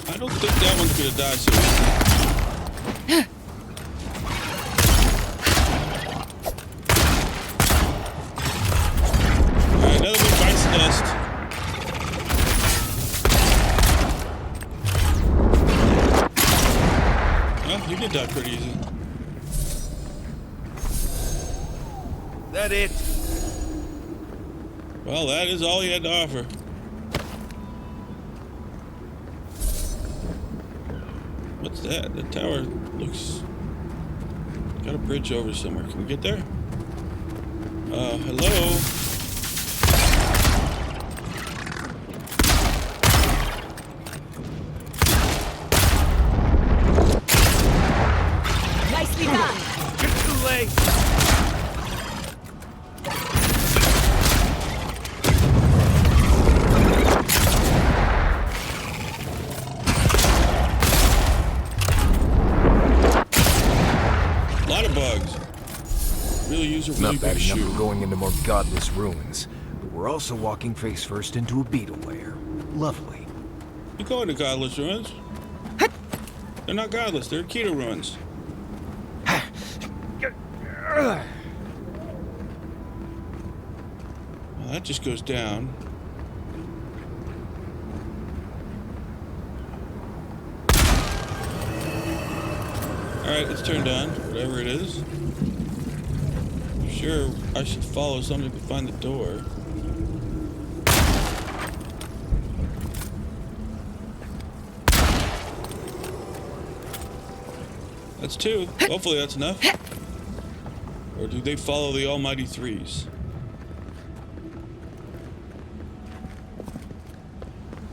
I don't think that one's gonna die so easy. Alright, another big bites the dust. Well, he did die pretty easy. That it? Well, that is all he had to offer. What's that? The tower looks... got a bridge over somewhere. Can we get there? Hello? Nicely done. It's too late. A lot of bugs. Really use a really Not bad big enough shoe. for going into more godless ruins, but we're also walking face first into a beetle lair. Lovely. You go into Godless Ruins. They're not godless. They're Keto ruins. Well, that just goes down. Alright, it's turned on. Whatever it is. Sure, I should follow something to find the door. That's two. Hopefully that's enough. Or do they follow the almighty threes?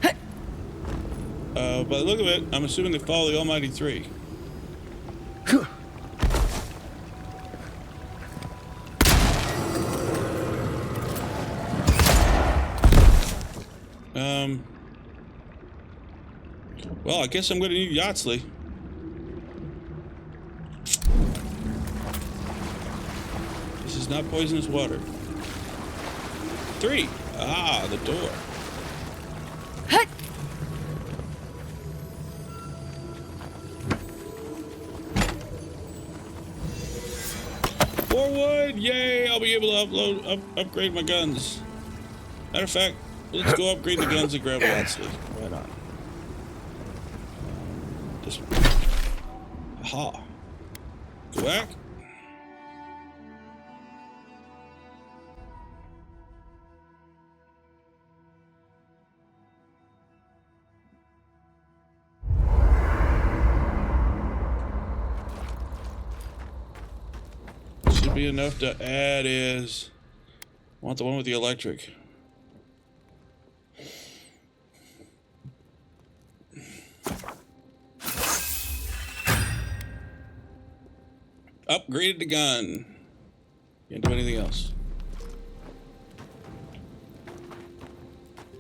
By the look of it, I'm assuming they follow the almighty three. Well, I guess I'm going to need Yahtzee. This is not poisonous water. 3. Ah, the door. More wood! Yay! I'll be able to upgrade my guns. Matter of fact, let's go upgrade the guns and grab Yahtzee. Right on. This one. Aha. Go back. Should be enough to add is... I want the one with the electric. Upgraded the gun. Can't do anything else.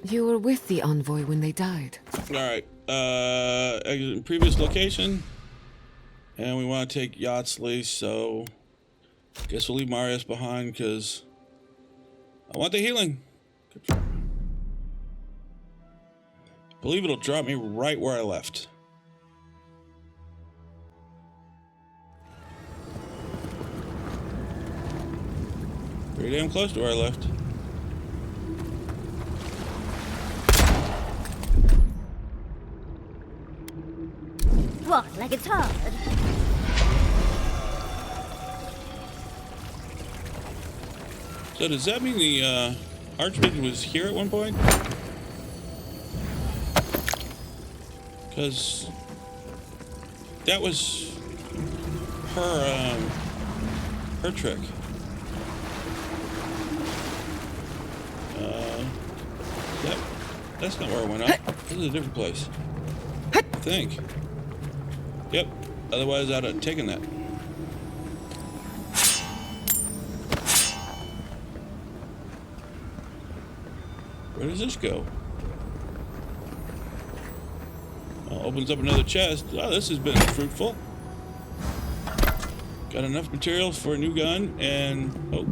You were with the envoy when they died. Alright. Exit in previous location. And we want to take Yahtzee, so... guess we'll leave Marius behind, because... I want the healing. I believe it'll drop me right where I left. Pretty damn close to where I left. What, like it's hard? So does that mean the Archmage was here at one point? Because that was her trick. That's not where I went up. This is a different place. I think. Yep. Otherwise, I'd have taken that. Where does this go? Opens up another chest. Wow, this has been fruitful. Got enough material for a new gun and... oh.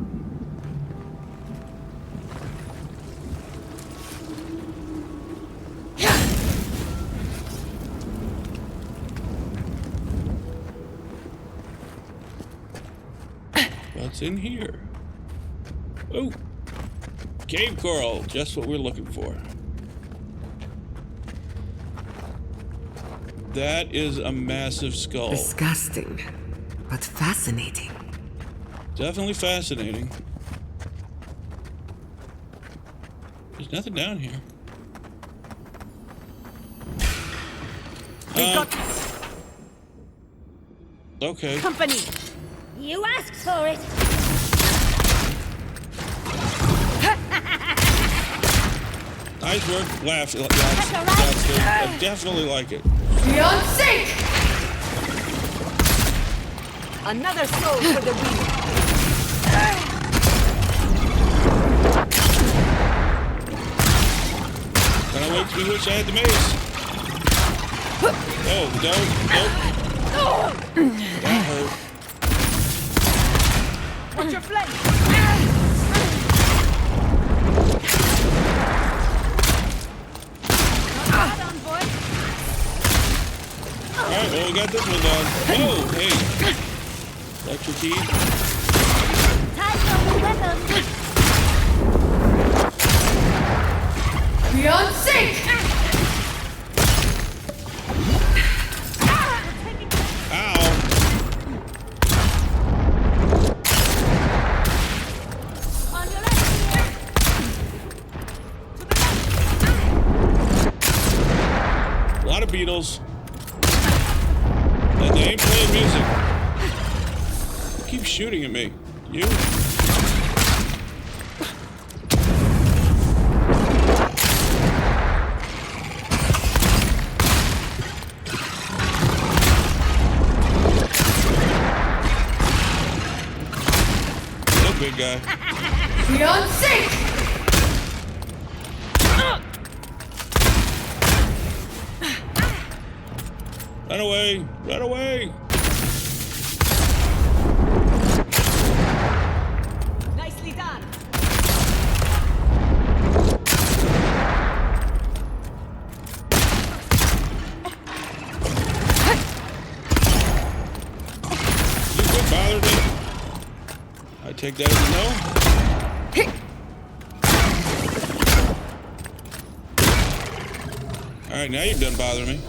What's in here? Oh! Cave coral, just what we're looking for. That is a massive skull. Disgusting, but fascinating. Definitely fascinating. There's nothing down here. Okay. Company. You asked for it. Nice work, laugh. I definitely like it. Beyond sync! Another soul for the wheel. Kinda makes me wish I had the mace. Oh, no. That hurt. What's your flank? Alright, well, we got this one done. Oh, hey. Electrocute. Beyond sync! Ow. A lot of beetles. And they ain't playing music. Keep shooting at me. You? Big guy. Beyond sync! Run away! Run away! Nicely done. You quit bothering me? I take that as a no. Alright, now you've done bothering me.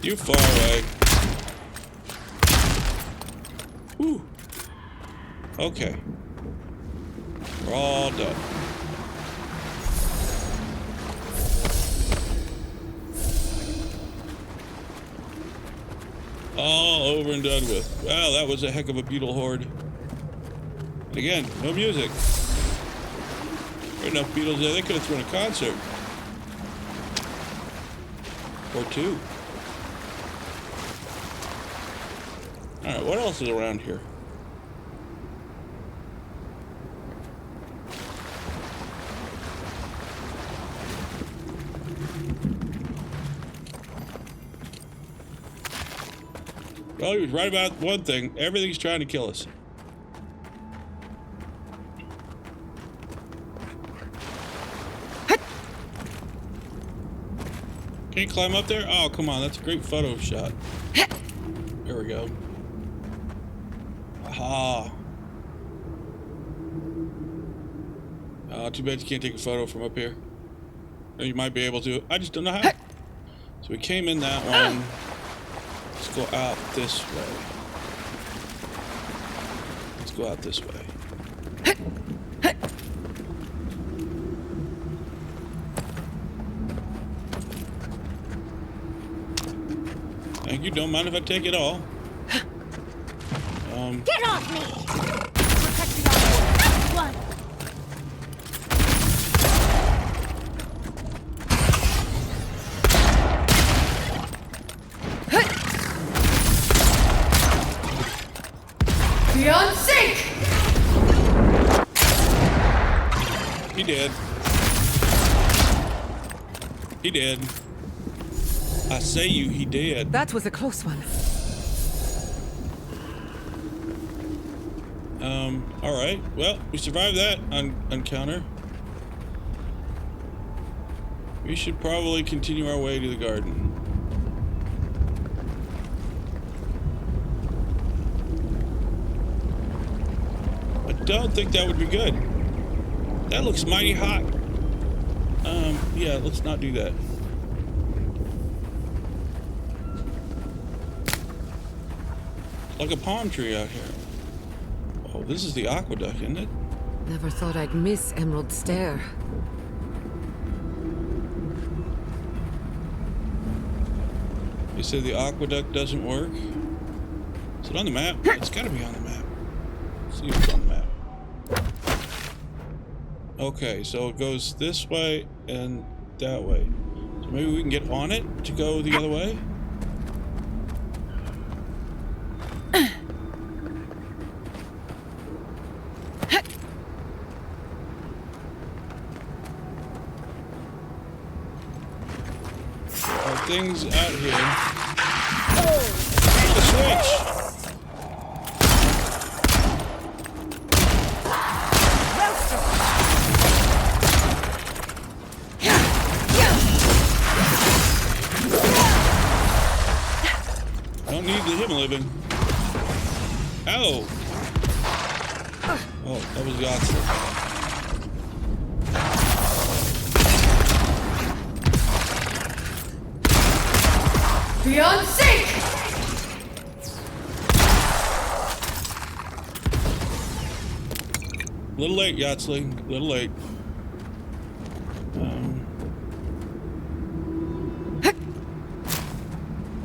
You far away. Whew. Okay. We're all done. All over and done with. Wow, that was a heck of a beetle horde. And again, no music. There are enough beetles there, they could have thrown a concert. Or two. Alright, what else is around here? Well, he was right about one thing. Everything's trying to kill us. Can you climb up there? Oh, come on. That's a great photo shot. There we go. Aha. Oh, too bad you can't take a photo from up here. Or you might be able to. I just don't know how. So we came in that one. Let's go out this way. Let's go out this way. Thank you. Don't mind if I take it all. Get off me! Protecting our one. Beyond sync! He did. He did. I say you, he did. That was a close one. Alright. Well, we survived that encounter. We should probably continue our way to the garden. I don't think that would be good. That looks mighty hot. Yeah, let's not do that. Like a palm tree out here. Oh, this is the aqueduct, isn't it? Never thought I'd miss Emerald Stair. They said the aqueduct doesn't work. Is it on the map? It's gotta be on the map. Let's see if it's on the map. Okay, so it goes this way and that way. So maybe we can get on it to go the other way? Things out here. Oh, the Don't need him living. Ow! Oh, that was Godlike. Beyond sync! Little late, Godlike. Little late.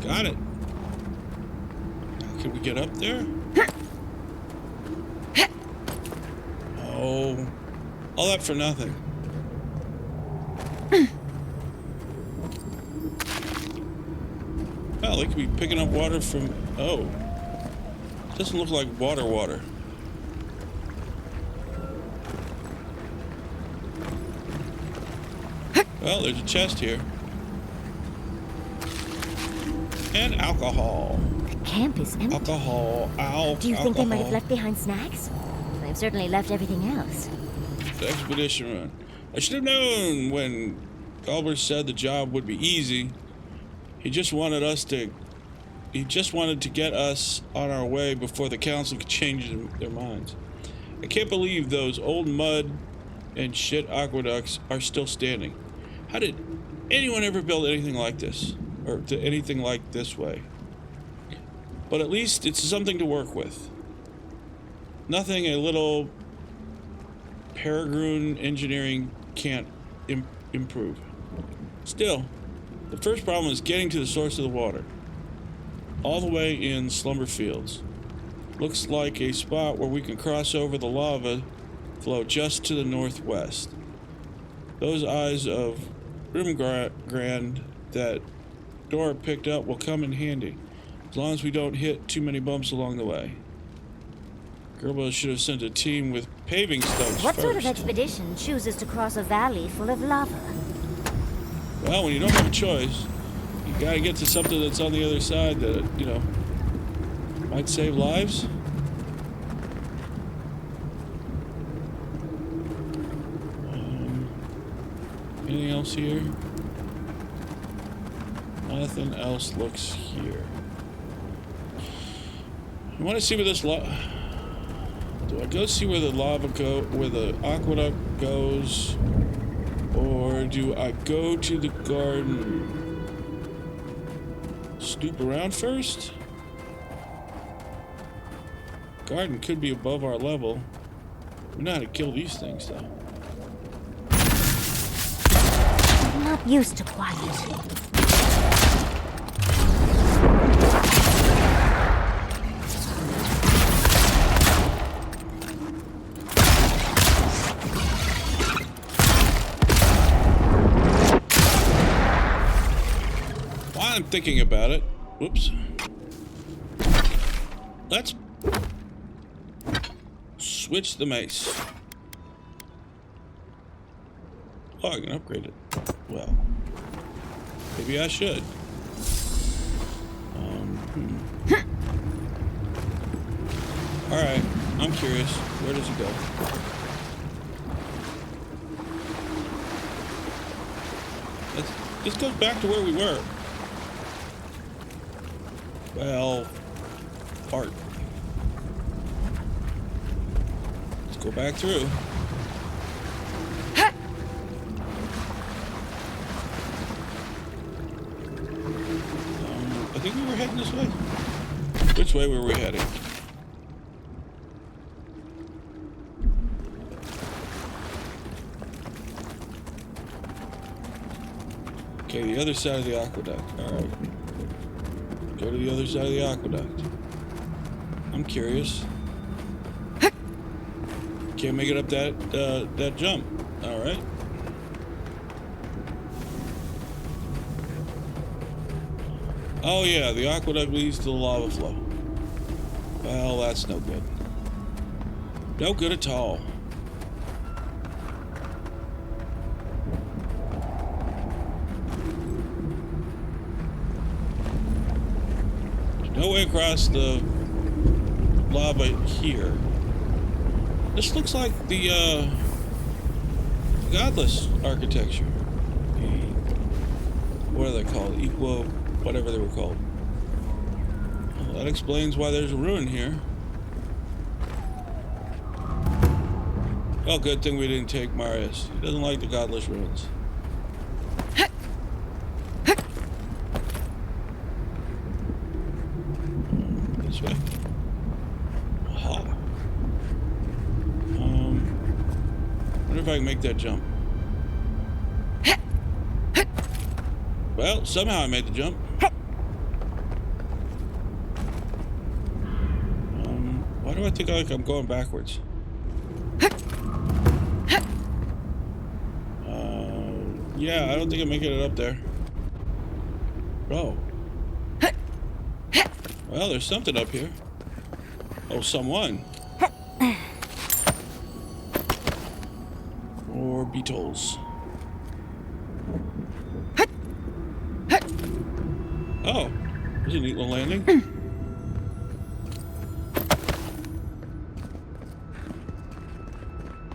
Got it. Can we get up there? Oh, all that for nothing. Well, they could be picking up water from... Oh. Doesn't look like water. Well, there's a chest here. And alcohol. The camp is empty. Alcohol. Do you think they might have left behind snacks? They've certainly left everything else. The expedition run. I should have known when Galber said the job would be easy. He just wanted to get us on our way before the council could change their minds. I can't believe those old mud and shit aqueducts are still standing. How did anyone ever build anything like this? Or anything like this way? But at least it's something to work with. Nothing a little Peregrine engineering can't improve. Still, the first problem is getting to the source of the water. All the way in Slumber Fields. Looks like a spot where we can cross over the lava flow just to the northwest. Those eyes of Rimgrand that Dora picked up will come in handy, as long as we don't hit too many bumps along the way. Gerbo should have sent a team with paving stones What first. sort of expedition chooses to cross a valley full of lava? Well, when you don't have a choice, you gotta get to something that's on the other side that, you know, might save lives. Anything else here? Nothing else looks here. You want to see where this do I go see where the where the aqueduct goes, or do I go to the garden? Snoop around first? Garden could be above our level. We know how to kill these things, though. I'm not used to quiet. While I'm thinking about it, whoops. Let's switch the mace. Oh, I can upgrade it. Well, maybe I should. Alright, I'm curious. Where does it go? This goes back to where we were. Well, art. Let's go back through. I think we were heading this way. Which way were we heading? Okay, the other side of the aqueduct. Alright. Go to the other side of the aqueduct. I'm curious. Can't make it up that jump. Alright. Oh yeah, the aqueduct leads to the lava flow. Well, that's no good. No good at all. No way across the lava here. This looks like the Godless architecture. What are they called? Equal, whatever they were called. Well, that explains why there's a ruin here. Oh, good thing we didn't take Marius. He doesn't like the Godless ruins. This way. Aha. Wonder if I can make that jump. Well, somehow I made the jump. Why do I think like I'm going backwards? Yeah, I don't think I'm making it up there. Oh. Well, there's something up here. Oh, someone. Or beetles. Oh, there's a neat little landing.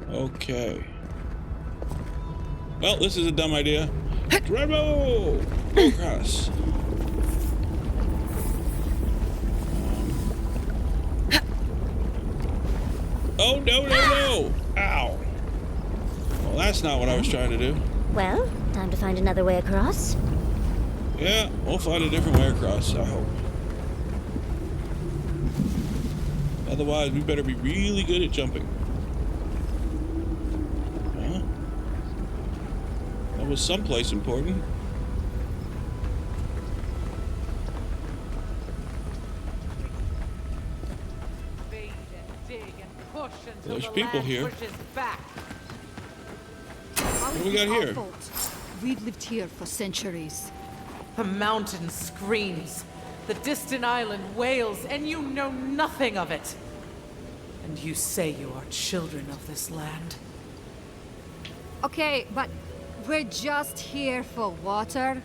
Okay. Well, this is a dumb idea. Dremo! Go across. Oh, no! Ow! Well, that's not what I was trying to do. Well, time to find another way across. Yeah, we'll find a different way across, I hope. Otherwise, we better be really good at jumping. Huh? That was someplace important. There's people here. What do we got here? We've lived here for centuries. The mountain screams. The distant island wails, and you know nothing of it. And you say you are children of this land. Okay, but we're just here for water.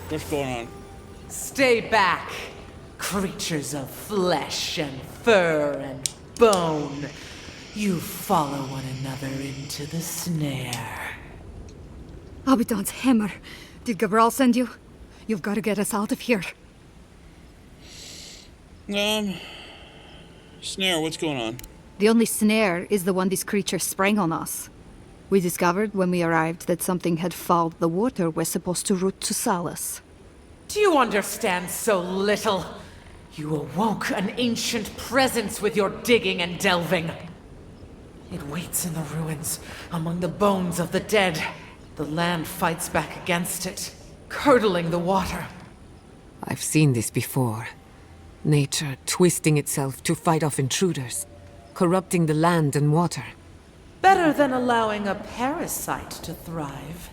What's going on? Stay back, creatures of flesh and fur and bone. You follow one another into the snare. Abaddon's hammer. Did Gabriel send you? You've got to get us out of here. Snare, what's going on? The only snare is the one this creature sprang on us. We discovered when we arrived that something had fouled the water we're supposed to route to Salus. Do you understand so little? You awoke an ancient presence with your digging and delving. It waits in the ruins, among the bones of the dead. The land fights back against it, curdling the water. I've seen this before. Nature twisting itself to fight off intruders, corrupting the land and water. Better than allowing a parasite to thrive.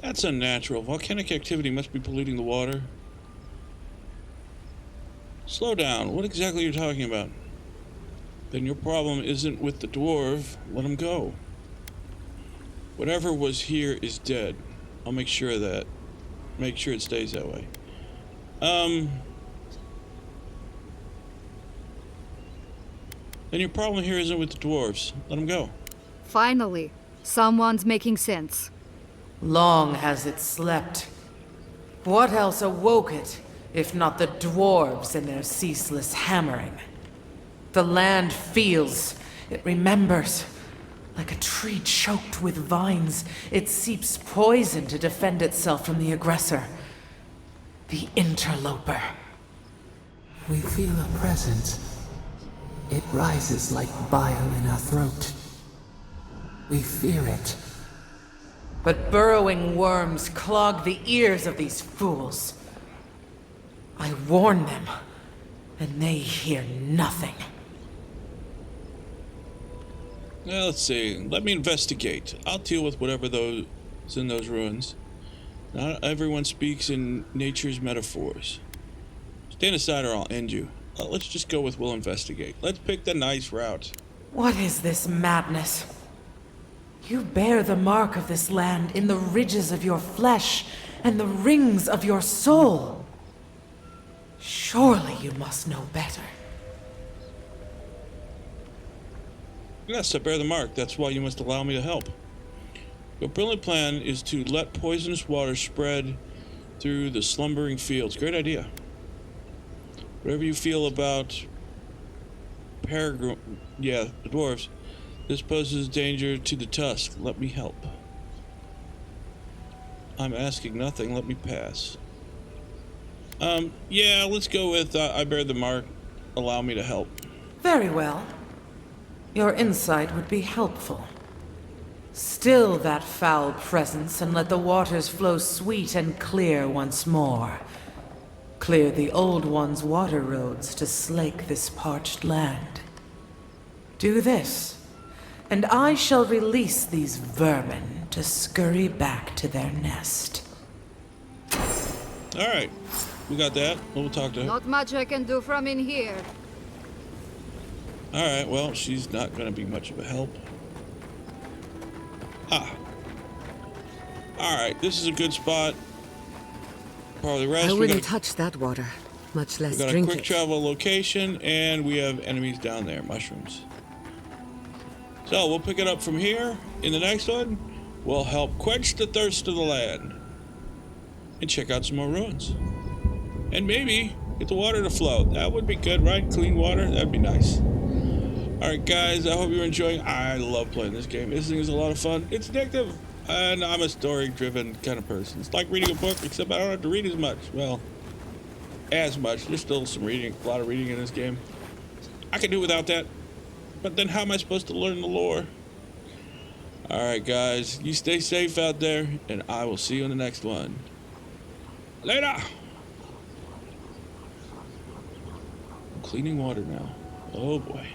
That's unnatural. Volcanic activity must be polluting the water. Slow down. What exactly are you talking about? Then your problem isn't with the dwarf. Let him go. Whatever was here is dead. I'll make sure of that. Make sure it stays that way. Then your problem here isn't with the dwarves. Let them go. Finally, someone's making sense. Long has it slept. What else awoke it, if not the dwarves and their ceaseless hammering? The land feels, it remembers. Like a tree choked with vines, it seeps poison to defend itself from the aggressor. The interloper. We feel a presence. It rises like bile in our throat. We fear it. But burrowing worms clog the ears of these fools. I warn them, and they hear nothing. Well, let's see. Let me investigate. I'll deal with whatever those in those ruins. Not everyone speaks in nature's metaphors. Stand aside or I'll end you. Let's just go with we'll investigate. Let's pick the nice route. What is this madness? You bear the mark of this land in the ridges of your flesh and the rings of your soul. Surely you must know better. Yes, I bear the mark. That's why you must allow me to help. Your brilliant plan is to let poisonous water spread through the slumbering fields. Great idea. Whatever you feel about the dwarves, this poses danger to the Tusks. Let me help. I'm asking nothing. Let me pass. Yeah, let's go with I bear the mark. Allow me to help. Very well. Your insight would be helpful. Still that foul presence and let the waters flow sweet and clear once more. Clear the old one's water roads to slake this parched land. Do this, and I shall release these vermin to scurry back to their nest. Alright, we got that. We'll talk to her. Not much I can do from in here. Alright, well, she's not going to be much of a help. Alright, this is a good spot. Probably the rest. I wouldn't touch that water, much less drink it. We got a quick travel location, and we have enemies down there, mushrooms. So we'll pick it up from here. In the next one, we'll help quench the thirst of the land. And check out some more ruins. And maybe get the water to flow. That would be good, right? Clean water, that'd be nice. Alright guys, I hope you're enjoying. I love playing this game. This thing is a lot of fun. It's addictive. And I'm a story-driven kind of person. It's like reading a book, except I don't have to read as much. Well, as much. There's still some reading, a lot of reading in this game. I can do without that. But then how am I supposed to learn the lore? Alright guys, you stay safe out there, and I will see you in the next one. Later! I'm cleaning water now. Oh boy.